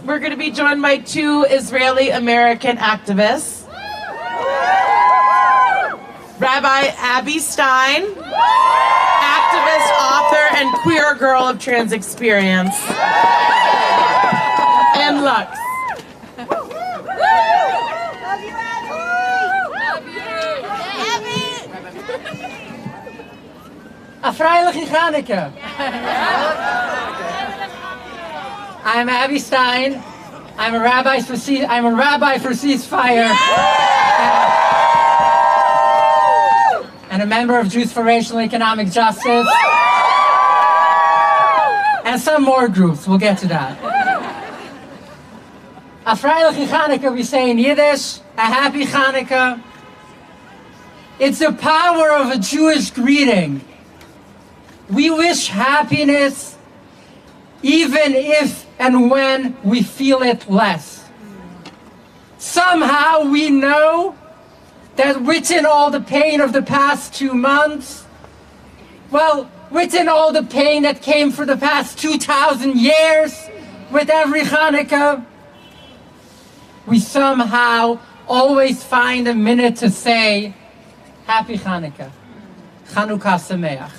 we're going to be joined by two Israeli-American activists. Rabbi Abby Stein, activist, author, and queer girl of trans experience. And Lux. A freiliche Chanukah. I'm Abby Stein. I'm a rabbi for Ceasefire. And a member of Jews for Racial and Economic Justice. And some more groups. We'll get to that. A freiliche Chanukah, we say in Yiddish. A happy Chanukah. It's the power of a Jewish greeting. We wish happiness even if and when we feel it less. Somehow we know that within all the pain of the past 2 months, well, within all the pain that came for the past 2,000 years with every Chanukah, we somehow always find a minute to say, Happy Chanukah, Chanukah Sameach.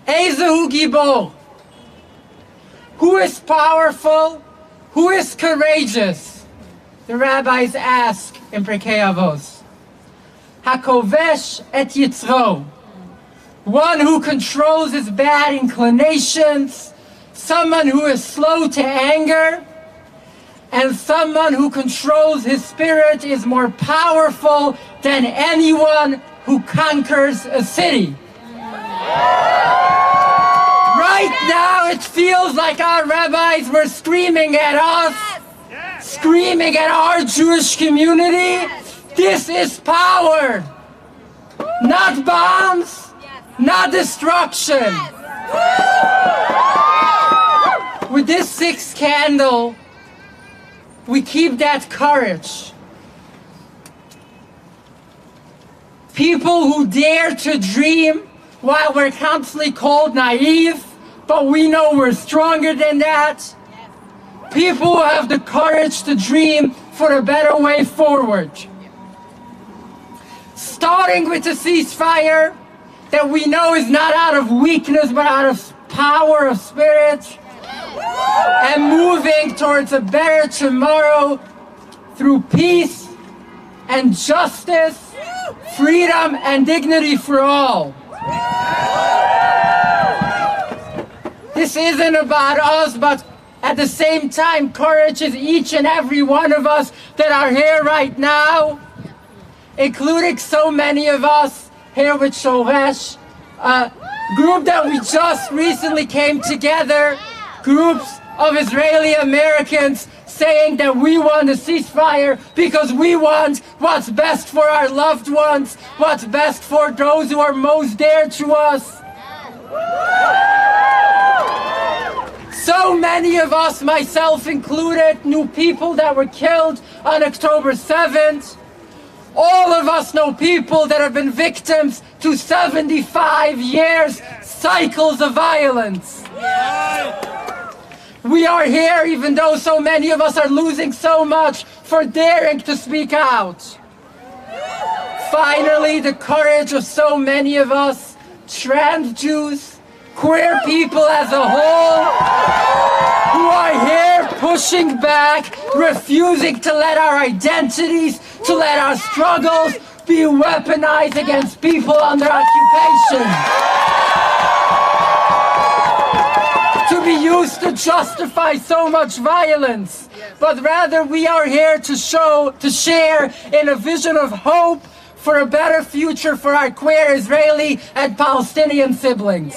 Ezehu Gibor. Who is powerful? Who is courageous? The rabbis ask in Pirkei Avos. Hakovesh et Yitzro. One who controls his bad inclinations, someone who is slow to anger, and someone who controls his spirit is more powerful than anyone who conquers a city. Right now it feels like our rabbis were screaming at us, screaming at our Jewish community. This is power, not bombs, not destruction. With this 6th candle, we keep that courage. People who dare to dream while we're constantly called naive, but we know we're stronger than that. People who have the courage to dream for a better way forward. Starting with the ceasefire that we know is not out of weakness but out of power of spirit, and moving towards a better tomorrow through peace and justice, freedom and dignity for all. This isn't about us, but at the same time, courage is each and every one of us that are here right now, including so many of us here with Shoresh, a group that we just recently came together, groups of Israeli Americans saying that we want a ceasefire because we want what's best for our loved ones, what's best for those who are most dear to us. So many of us, myself included, knew people that were killed on October 7th. All of us know people that have been victims to 75 years cycles of violence. We are here, even though so many of us are losing so much, for daring to speak out. Finally, the courage of so many of us, trans Jews, queer people as a whole, who are here pushing back, refusing to let our identities, to let our struggles be weaponized against people under occupation. To be used to justify so much violence, but rather we are here to share in a vision of hope for a better future for our queer Israeli and Palestinian siblings.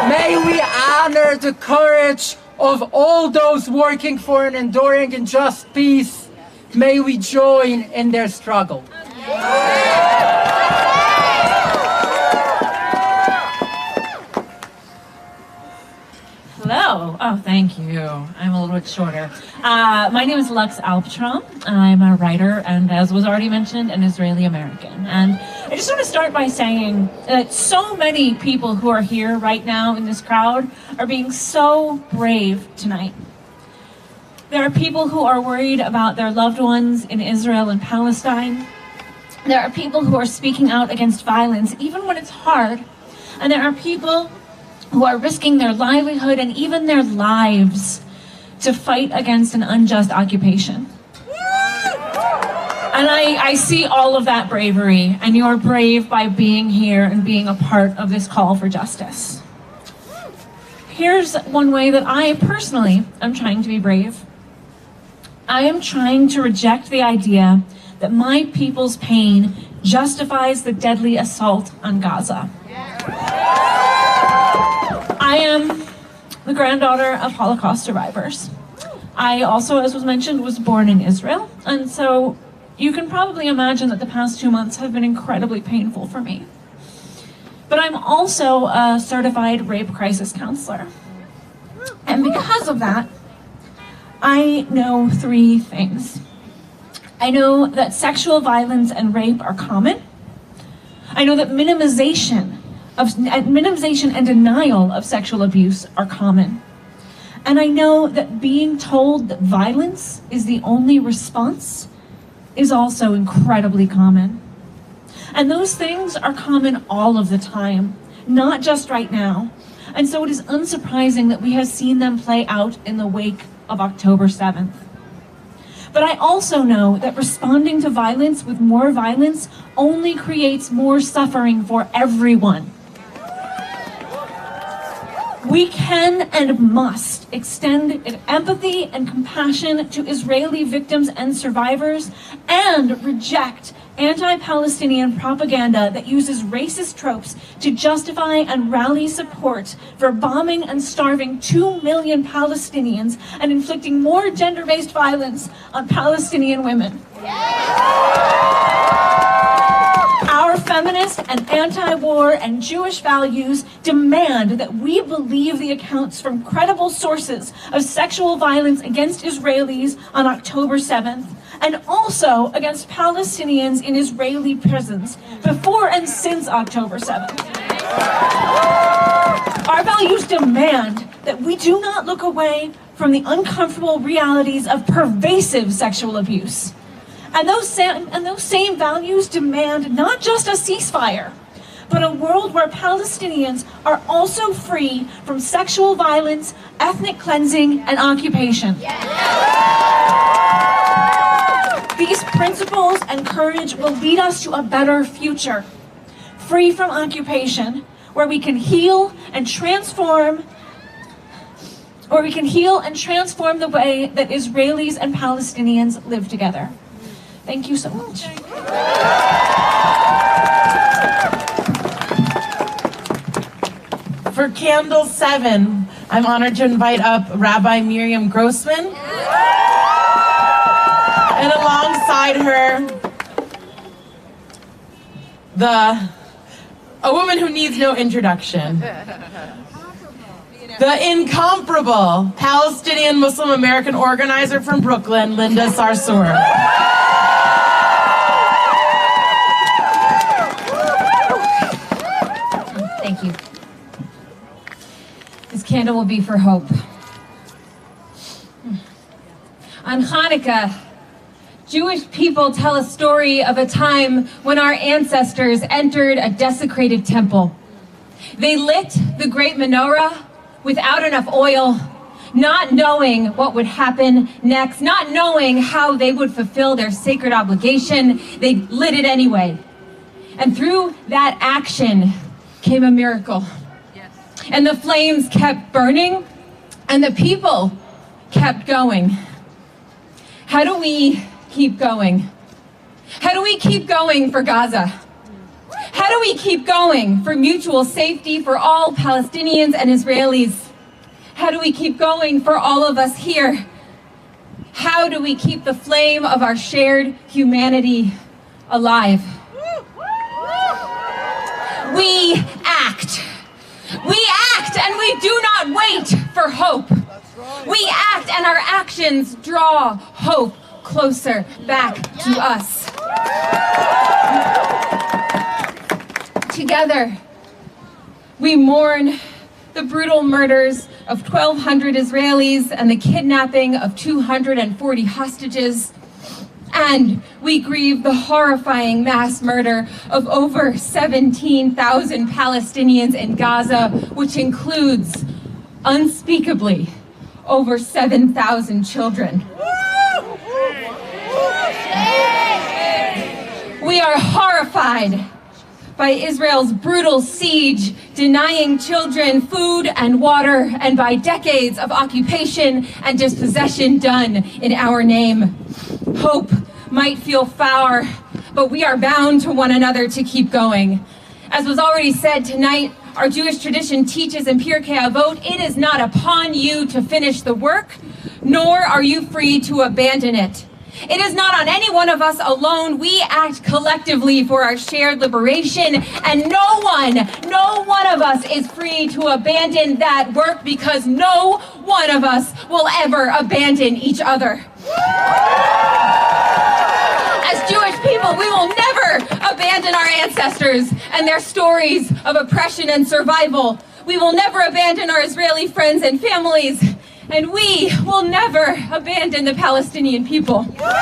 May we honor the courage of all those working for an enduring and just peace. May we join in their struggle. Hello. Oh, thank you. I'm a little bit shorter. My name is Lux Alptrom. I'm a writer and, as was already mentioned, an Israeli American. And I just want to start by saying that so many people who are here right now in this crowd are being so brave tonight. There are people who are worried about their loved ones in Israel and Palestine. There are people who are speaking out against violence, even when it's hard. And there are people who are risking their livelihood and even their lives to fight against an unjust occupation. And I see all of that bravery, and you're brave by being here and being a part of this call for justice. Here's one way that I personally am trying to be brave. I am trying to reject the idea that my people's pain justifies the deadly assault on Gaza. I am the granddaughter of Holocaust survivors. I also, as was mentioned, was born in Israel, and so you can probably imagine that the past 2 months have been incredibly painful for me. But I'm also a certified rape crisis counselor. And because of that, I know 3 things. I know that sexual violence and rape are common. I know that minimization and denial of sexual abuse are common. And I know that being told that violence is the only response is also incredibly common. And those things are common all of the time, not just right now. And so it is unsurprising that we have seen them play out in the wake of October 7th. But I also know that responding to violence with more violence only creates more suffering for everyone. We can and must extend empathy and compassion to Israeli victims and survivors and reject anti-Palestinian propaganda that uses racist tropes to justify and rally support for bombing and starving 2 million Palestinians and inflicting more gender-based violence on Palestinian women. Our feminist and anti-war and Jewish values demand that we believe the accounts from credible sources of sexual violence against Israelis on October 7th, and also against Palestinians in Israeli prisons before and since October 7th. Our values demand that we do not look away from the uncomfortable realities of pervasive sexual abuse. And those same values demand not just a ceasefire, but a world where Palestinians are also free from sexual violence, ethnic cleansing, and occupation. These principles and courage will lead us to a better future, free from occupation, where we can heal and transform the way that Israelis and Palestinians live together. Thank you so much. For Candle 7, I'm honored to invite up Rabbi Miriam Grossman. And alongside her, a woman who needs no introduction. The incomparable Palestinian Muslim American organizer from Brooklyn, Linda Sarsour. Thank you. This candle will be for hope. On Hanukkah, Jewish people tell a story of a time when our ancestors entered a desecrated temple. They lit the great menorah without enough oil, not knowing what would happen next, not knowing how they would fulfill their sacred obligation. They lit it anyway. And through that action came a miracle. And the flames kept burning, and the people kept going. How do we keep going? How do we keep going for Gaza? How do we keep going for mutual safety for all Palestinians and Israelis? How do we keep going for all of us here? How do we keep the flame of our shared humanity alive? We act. We act and we do not wait for hope. We act and our actions draw hope closer back to us. together. We mourn the brutal murders of 1,200 Israelis and the kidnapping of 240 hostages. And we grieve the horrifying mass murder of over 17,000 Palestinians in Gaza, which includes, unspeakably, over 7,000 children. We are horrified by Israel's brutal siege, denying children food and water, and by decades of occupation and dispossession done in our name. Hope might feel far, but we are bound to one another to keep going. As was already said tonight, our Jewish tradition teaches in Pirkei Avot, it is not upon you to finish the work, nor are you free to abandon it. It is not on any one of us alone. We act collectively for our shared liberation, and no one of us is free to abandon that work, because no one of us will ever abandon each other. As Jewish people, we will never abandon our ancestors and their stories of oppression and survival. We will never abandon our Israeli friends and families. And we will never abandon the Palestinian people. That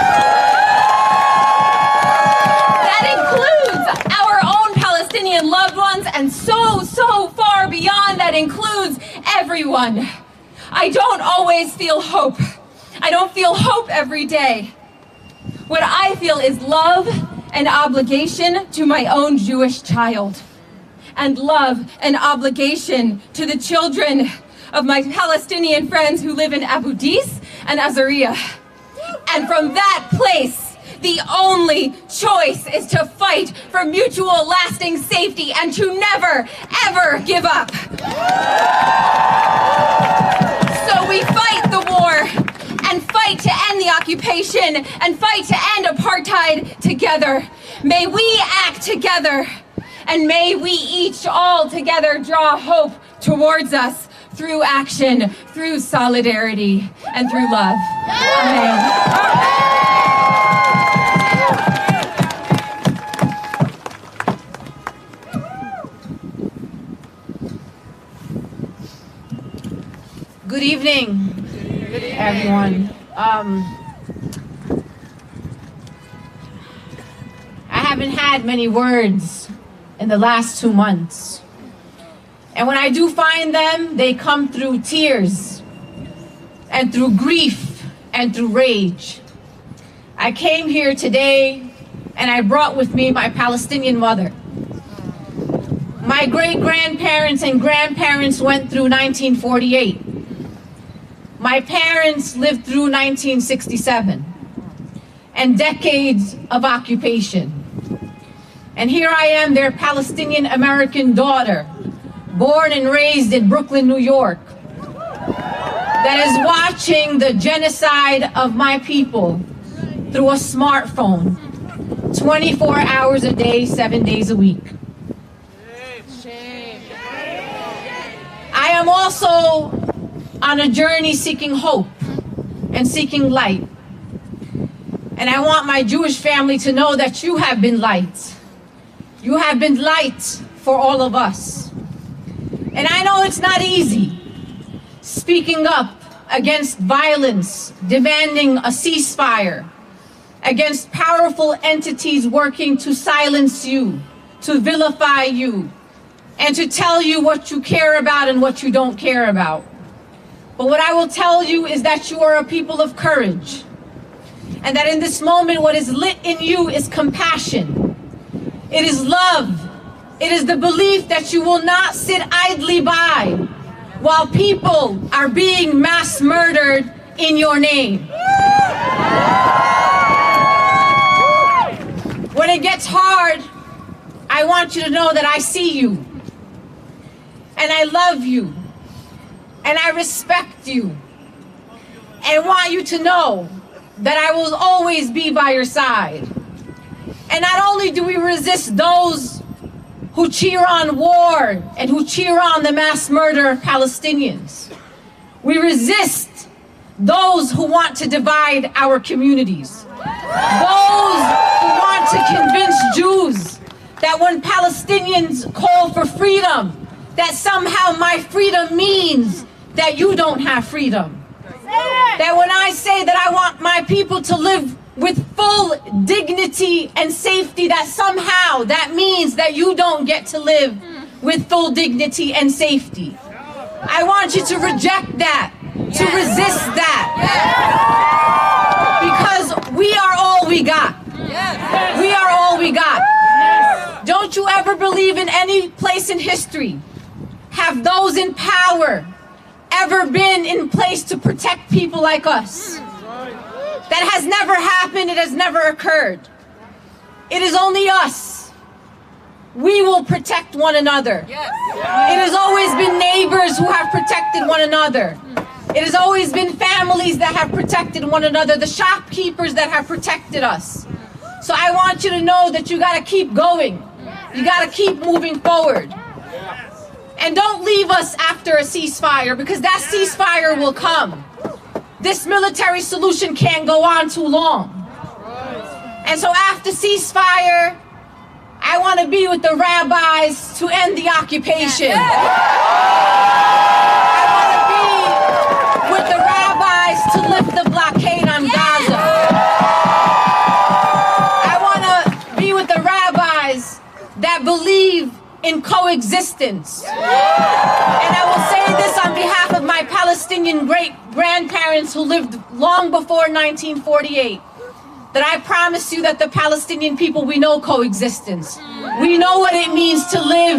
includes our own Palestinian loved ones, and so far beyond, that includes everyone. I don't always feel hope. I don't feel hope every day. What I feel is love and obligation to my own Jewish child, and love and obligation to the children of my Palestinian friends who live in Abu Dis and Azariah. And from that place, the only choice is to fight for mutual lasting safety and to never, ever give up. So we fight the war, and fight to end the occupation, and fight to end apartheid together. May we act together, and may we each all together draw hope towards us, through action, through solidarity, and through love. Amen. Good evening, everyone. I haven't had many words in the last 2 months. And when I do find them, they come through tears and through grief and through rage. I came here today and I brought with me my Palestinian mother. My great-grandparents and grandparents went through 1948. My parents lived through 1967 and decades of occupation. And here I am, their Palestinian American daughter, born and raised in Brooklyn, New York, that is watching the genocide of my people through a smartphone, 24 hours a day, 7 days a week. I am also on a journey seeking hope and seeking light. And I want my Jewish family to know that you have been light. You have been light for all of us. And I know it's not easy speaking up against violence, demanding a ceasefire, against powerful entities working to silence you, to vilify you, and to tell you what you care about and what you don't care about. But what I will tell you is that you are a people of courage, and that in this moment what is lit in you is compassion. It is love. It is the belief that you will not sit idly by while people are being mass murdered in your name. When it gets hard, I want you to know that I see you, and I love you, and I respect you, and want you to know that I will always be by your side. And not only do we resist those who cheer on war and who cheer on the mass murder of Palestinians, we resist those who want to divide our communities, those who want to convince Jews that when Palestinians call for freedom, that somehow my freedom means that you don't have freedom. That when I say that I want my people to live with full dignity and safety, that somehow that means that you don't get to live with full dignity and safety. I want you to reject that, to resist that. Because we are all we got. We are all we got. Don't you ever believe in any place in history have those in power ever been in place to protect people like us? That has never happened. It has never occurred. It is only us. We will protect one another. It has always been neighbors who have protected one another. It has always been families that have protected one another, the shopkeepers that have protected us. So I want you to know that you got to keep going. You got to keep moving forward. And don't leave us after a ceasefire, because that ceasefire will come. This military solution can't go on too long. And so after ceasefire, I want to be with the rabbis to end the occupation. I want to be with the rabbis to lift the blockade on Gaza. I want to be with the rabbis that believe in coexistence. And I will say this on behalf of my Palestinian great-grandparents who lived long before 1948, that I promise you that the Palestinian people, we know coexistence. We know what it means to live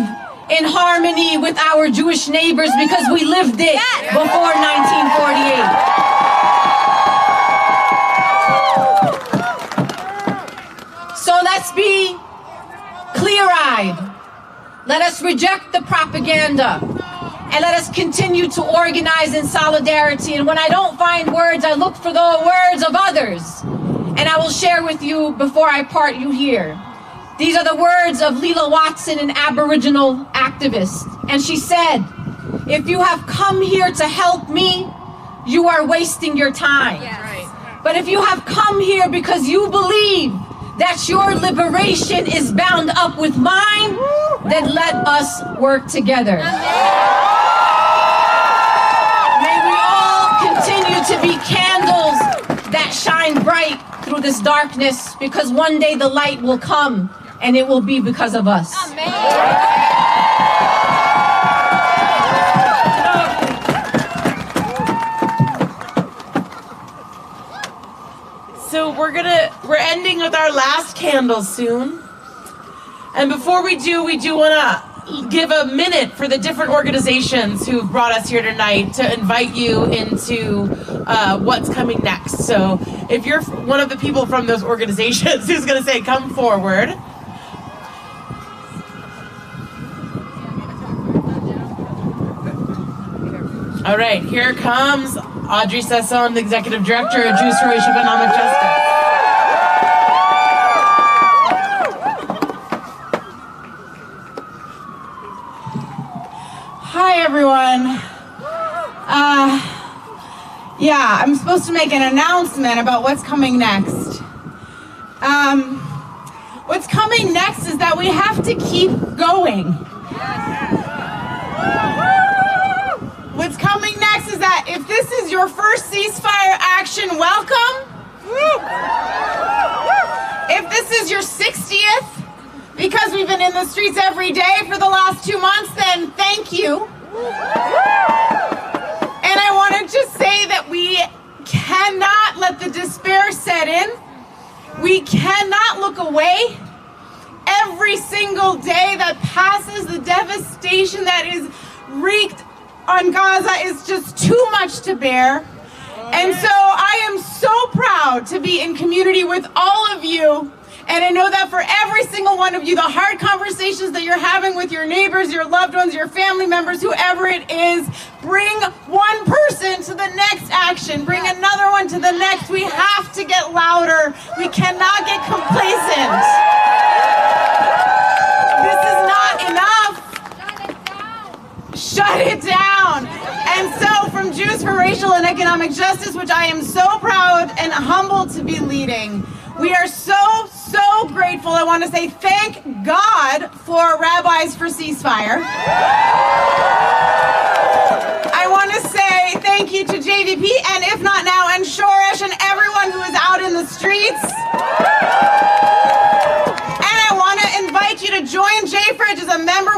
in harmony with our Jewish neighbors, because we lived it before 1948. So let's be clear-eyed. Let us reject the propaganda, and let us continue to organize in solidarity. And when I don't find words, I look for the words of others. And I will share with you before I part you here. These are the words of Leela Watson, an Aboriginal activist. And she said, "If you have come here to help me, you are wasting your time. But if you have come here because you believe that your liberation is bound up with mine, then let us work together." May we all continue to be candles that shine bright through this darkness, because one day the light will come, and it will be because of us. So we're ending with our last candle soon. And before we do want to give a minute for the different organizations who've brought us here tonight to invite you into what's coming next. So if you're one of the people from those organizations who's going to say, come forward. All right, here comes Audrey Sasson, the Executive Director of Jews for Racial Economic Justice. Hi, everyone. Yeah, I'm supposed to make an announcement about what's coming next. What's coming next is that we have to keep going. What's coming next is that if this is your first ceasefire action, welcome. If this is your 60th, because we've been in the streets every day for the last 2 months, then thank you. And I want to just say that we cannot let the despair set in. We cannot look away. Every single day that passes, the devastation that is wreaked on Gaza is just too much to bear. And so I am so proud to be in community with all of you. And I know that for every single one of you, the hard conversations that you're having with your neighbors, your loved ones, your family members, whoever it is, bring one person to the next action, bring another one to the next. We have to get louder. We cannot get complacent. This is not enough. Shut it down. And so from Jews for Racial and Economic Justice, which I am so proud and humbled to be leading, we are so grateful. I want to say thank God for Rabbis for Ceasefire. I want to say thank you to JVP and If Not Now and Shoresh and everyone who is out in the streets. And I want to invite you to join JFridge as a member.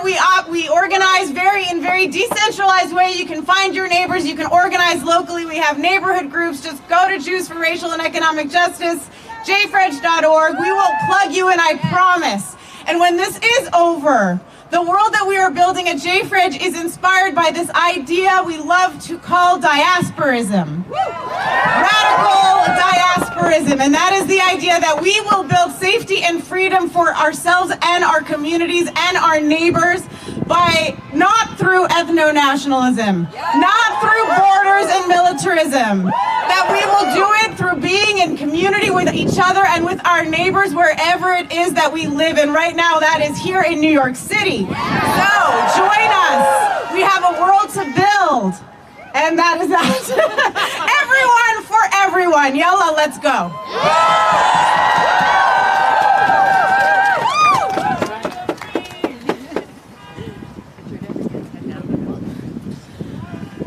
We organize in very decentralized way. You can find your neighbors. You can organize locally. We have neighborhood groups. Just go to Jews for Racial and Economic Justice, jfridge.org. We will plug you in, I promise. And when this is over, the world that we are building at JFridge is inspired by this idea we love to call diasporism. Radical diasporism. And that is the idea that we will build safety and freedom for ourselves and our communities and our neighbors by not through ethno-nationalism, not through borders and militarism, that we will do it through being in community with each other and with our neighbors wherever it is that we live. And right now that is here in New York City. So join us. We have a world to build. And that is that. Everyone for everyone. Yalla, let's go.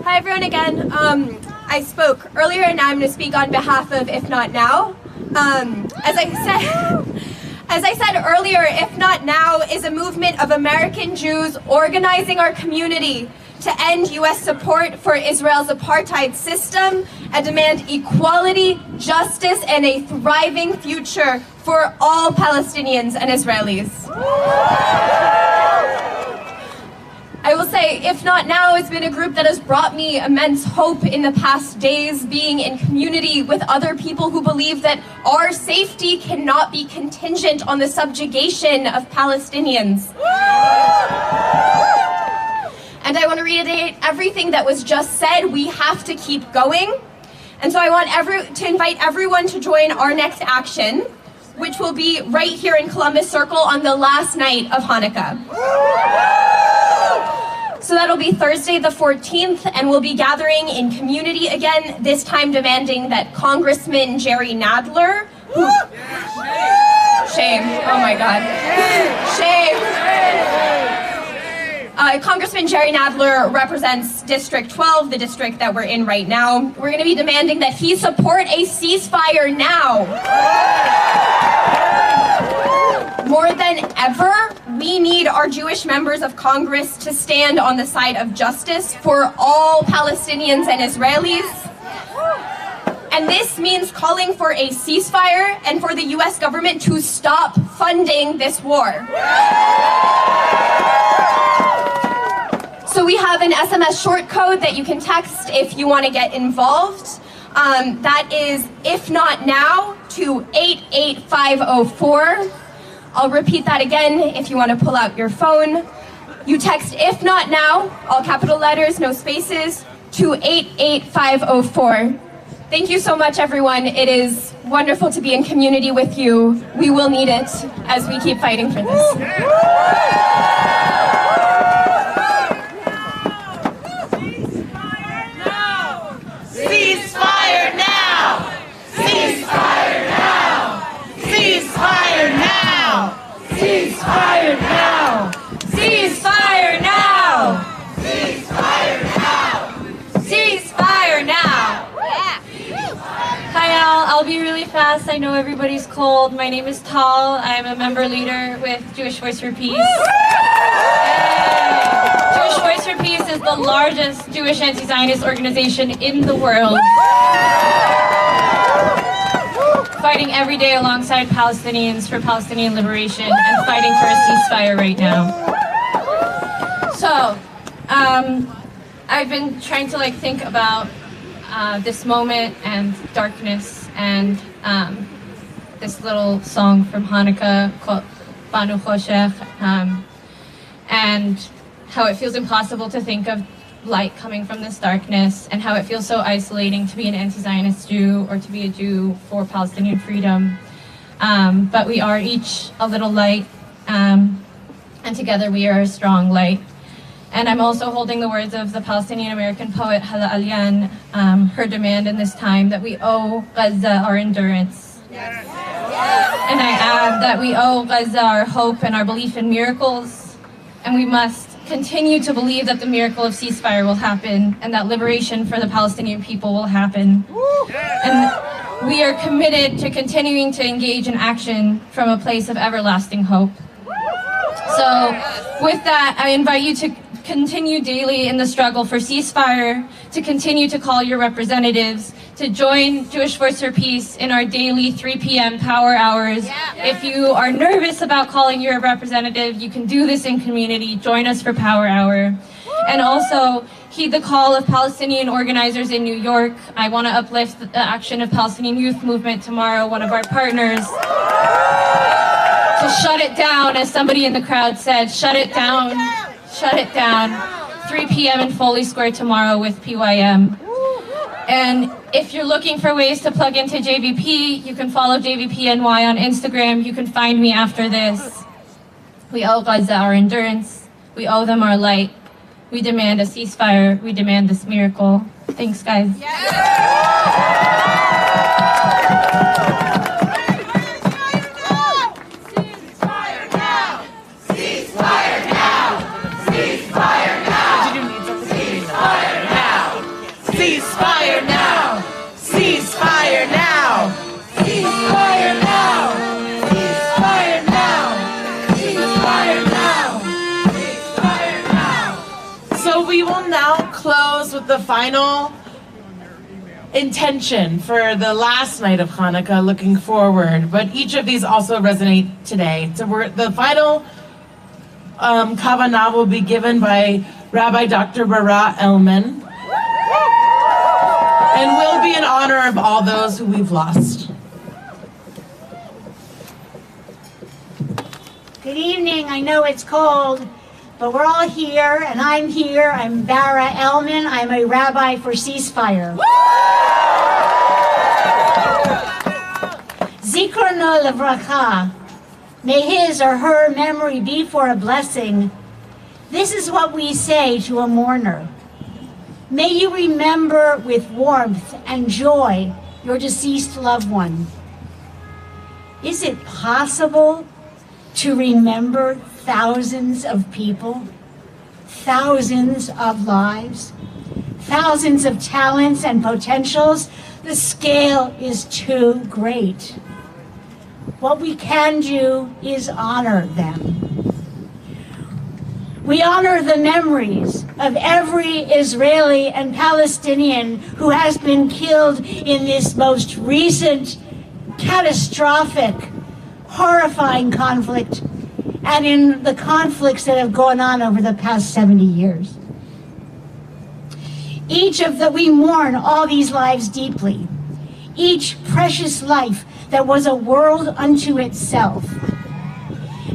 Hi everyone again. I spoke earlier and now I'm going to speak on behalf of If Not Now. As I said earlier, If Not Now is a movement of American Jews organizing our community to end U.S. support for Israel's apartheid system and demand equality, justice, and a thriving future for all Palestinians and Israelis. I will say, If Not Now has been a group that has brought me immense hope in the past days, being in community with other people who believe that our safety cannot be contingent on the subjugation of Palestinians. And I want to reiterate everything that was just said. We have to keep going. And so I want to invite everyone to join our next action, which will be right here in Columbus Circle on the last night of Hanukkah. So that'll be Thursday the 14th, and we'll be gathering in community again, this time demanding that Congressman Jerry Nadler, shame, oh my God, shame. Congressman Jerry Nadler represents District 12, the district that we're in right now. We're going to be demanding that he support a ceasefire now. More than ever, we need our Jewish members of Congress to stand on the side of justice for all Palestinians and Israelis. And this means calling for a ceasefire and for the U.S. government to stop funding this war. So we have an SMS short code that you can text if you want to get involved. That is If Not Now to 88504. I'll repeat that again if you want to pull out your phone. You text If Not Now, all capital letters, no spaces, to 88504. Thank you so much, everyone. It is wonderful to be in community with you. We will need it as we keep fighting for this. Ceasefire now! Ceasefire now! Ceasefire now! Ceasefire now! Ceasefire now! Ceasefire now! Ceasefire now! Hi all, I'll be really fast. I know everybody's cold. My name is Tal. I'm a member leader with Jewish Voice for Peace. Jewish Voice for Peace is the largest Jewish anti-Zionist organization in the world. Fighting every day alongside Palestinians for Palestinian liberation and fighting for a ceasefire right now. So, I've been trying to think about this moment and darkness and this little song from Hanukkah called Banu Choshech, and how it feels impossible to think of light coming from this darkness, and how it feels so isolating to be an anti-Zionist Jew or to be a Jew for Palestinian freedom. But we are each a little light, and together we are a strong light. And I'm also holding the words of the Palestinian-American poet Hala Alyan, her demand in this time that we owe Gaza our endurance. Yes. Yes. And I add that we owe Gaza our hope and our belief in miracles, and we must continue to believe that the miracle of ceasefire will happen and that liberation for the Palestinian people will happen. And we are committed to continuing to engage in action from a place of everlasting hope. So with that, I invite you to continue daily in the struggle for ceasefire, to continue to call your representatives, to join Jewish Voice for Peace in our daily 3 p.m. power hours. If you are nervous about calling your representative, you can do this in community. Join us for power hour. And also, heed the call of Palestinian organizers in New York. I want to uplift the action of Palestinian Youth Movement tomorrow, one of our partners. To shut it down, as somebody in the crowd said, shut it down. Shut it down. 3 p.m. in Foley Square tomorrow with PYM. And if you're looking for ways to plug into JVP, you can follow JVPNY on Instagram. You can find me after this. We owe Gaza our endurance. We owe them our light. We demand a ceasefire. We demand this miracle. Thanks, guys. Ceasefire now! Ceasefire now! Ceasefire now! Ceasefire now! Ceasefire now! Ceasefire now! So we will now close with the final intention for the last night of Hanukkah, looking forward. But each of these also resonate today. So the final kavanah will be given by Rabbi Dr. Bara Elman, and will be in honor of all those who we've lost. Good evening. I know it's cold, but we're all here, and I'm here. I'm Bara Elman. I'm a rabbi for Ceasefire. Zichrono Livracha. May his or her memory be for a blessing. This is what we say to a mourner. May you remember with warmth and joy your deceased loved one. Is it possible to remember thousands of people, thousands of lives, thousands of talents and potentials? The scale is too great. What we can do is honor them. We honor the memories of every Israeli and Palestinian who has been killed in this most recent, catastrophic, horrifying conflict, and in the conflicts that have gone on over the past 70 years. We mourn all these lives deeply, each precious life that was a world unto itself.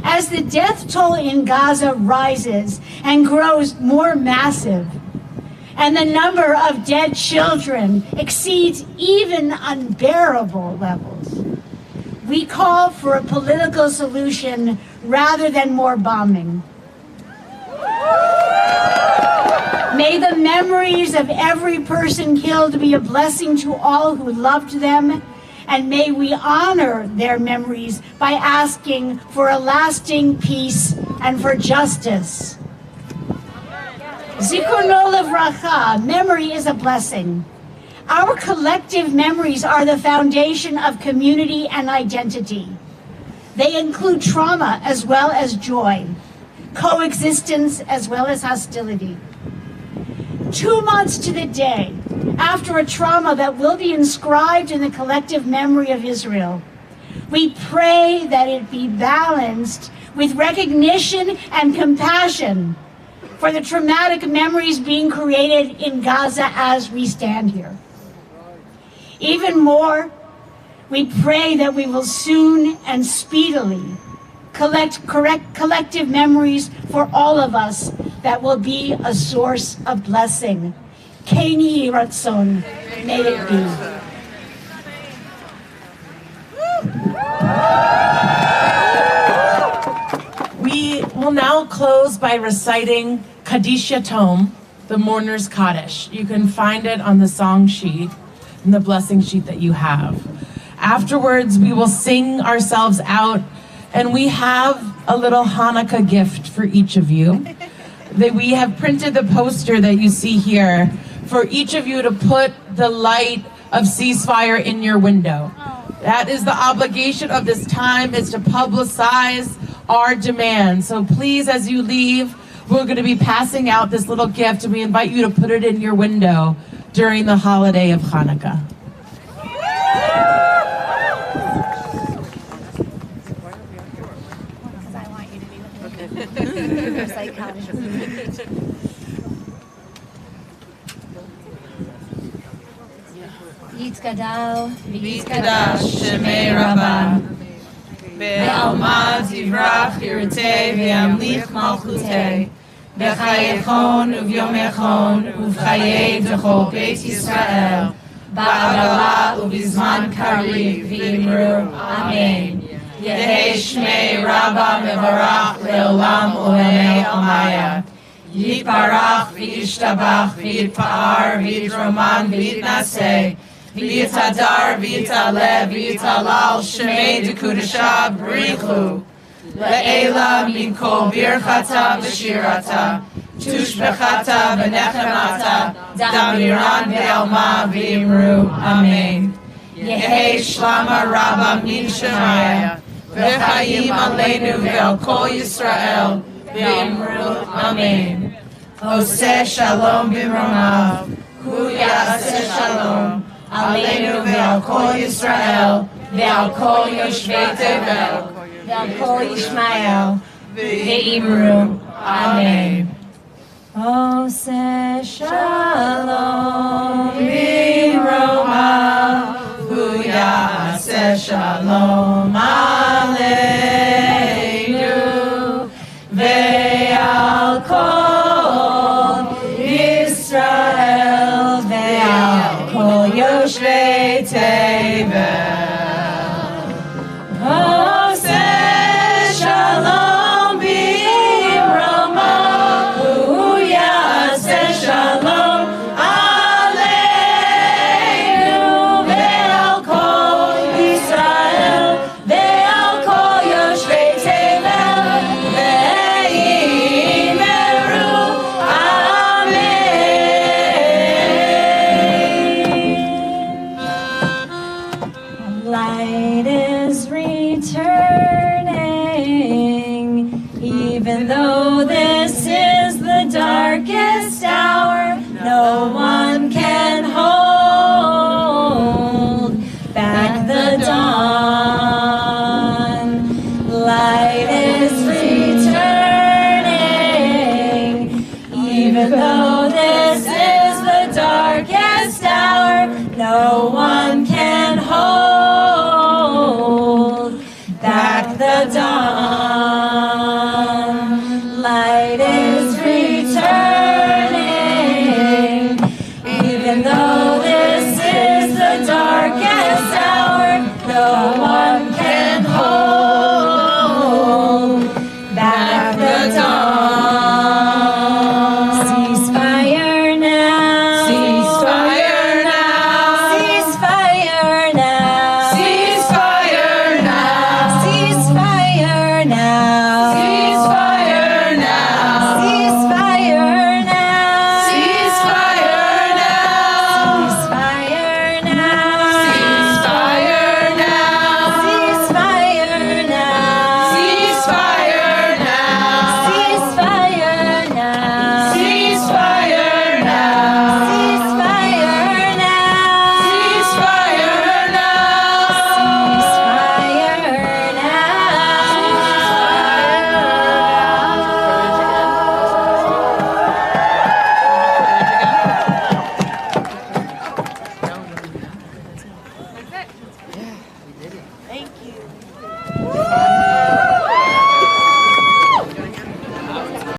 As the death toll in Gaza rises and grows more massive, and the number of dead children exceeds even unbearable levels, we call for a political solution rather than more bombing. May the memories of every person killed be a blessing to all who loved them, and may we honor their memories by asking for a lasting peace and for justice. Zichrono Livracha, memory is a blessing. Our collective memories are the foundation of community and identity. They include trauma as well as joy, coexistence as well as hostility. 2 months to the day after a trauma that will be inscribed in the collective memory of Israel, we pray that it be balanced with recognition and compassion for the traumatic memories being created in Gaza as we stand here. Even more, we pray that we will soon and speedily collect collective memories for all of us that will be a source of blessing. Ken Yehi Ratzon, may it be. We will now close by reciting Kaddish Yatom, the Mourner's Kaddish. You can find it on the song sheet and the blessing sheet that you have. Afterwards, we will sing ourselves out, and we have a little Hanukkah gift for each of you. We have printed the poster that you see here for each of you to put the light of Ceasefire in your window. That is the obligation of this time, is to publicize our demand. So please, as you leave, we're going to be passing out this little gift, and we invite you to put it in your window during the holiday of Hanukkah. Yitzgadal, Yitzgadash Shemei Rabbah, Be'alma Tivrach Yirtei Ve'amlich Malchutei, B'chayechon Uvyomechon Uv'chayei D'chol Beit Yisrael, Ba'agala Uv'izman Kariv V'imru Amen. Yehei Shmei Rabbah Mevarach Le'olam U'lemei Almaya. Yitbarach V'yishtabach V'yitpa'ar V'yitroman V'yitnaseh V'yitadar V'yitaleh V'yitalal Shemei D'Kudashah B'richu Le'ela Min Kol Birchata V'shirata Tushbechata V'nechemata Damiran V'alma V'imru Amen. Yehei Shlama Rabbah Min Shemaya V'chayim Aleinu V'al Kol Yisrael V'imru Amen. Oseh Shalom B'romav Hu Ya'aseh Shalom Aleinu V'al Kol Yisrael V'al Kol Yoshvei Tevel V'al Kol Yishmael V'imru Amen. Oseh Shalom B'romav Hu Ya'aseh Shalom Aleinu Ve'al Kol Yisrael Ve'al Kol Yoshvei Tevel. Oseh Shalom B'romav Hu Ya'aseh Shalom Aleinu Ve'al Kol Yisrael Ve'al Kol Yoshvei Tevel Ve'imru Amen. Light is returning, even though this is the darkest hour. No one can hold back the dawn. Light is returning, even though this is the darkest hour. No one can hold back the dawn. Light is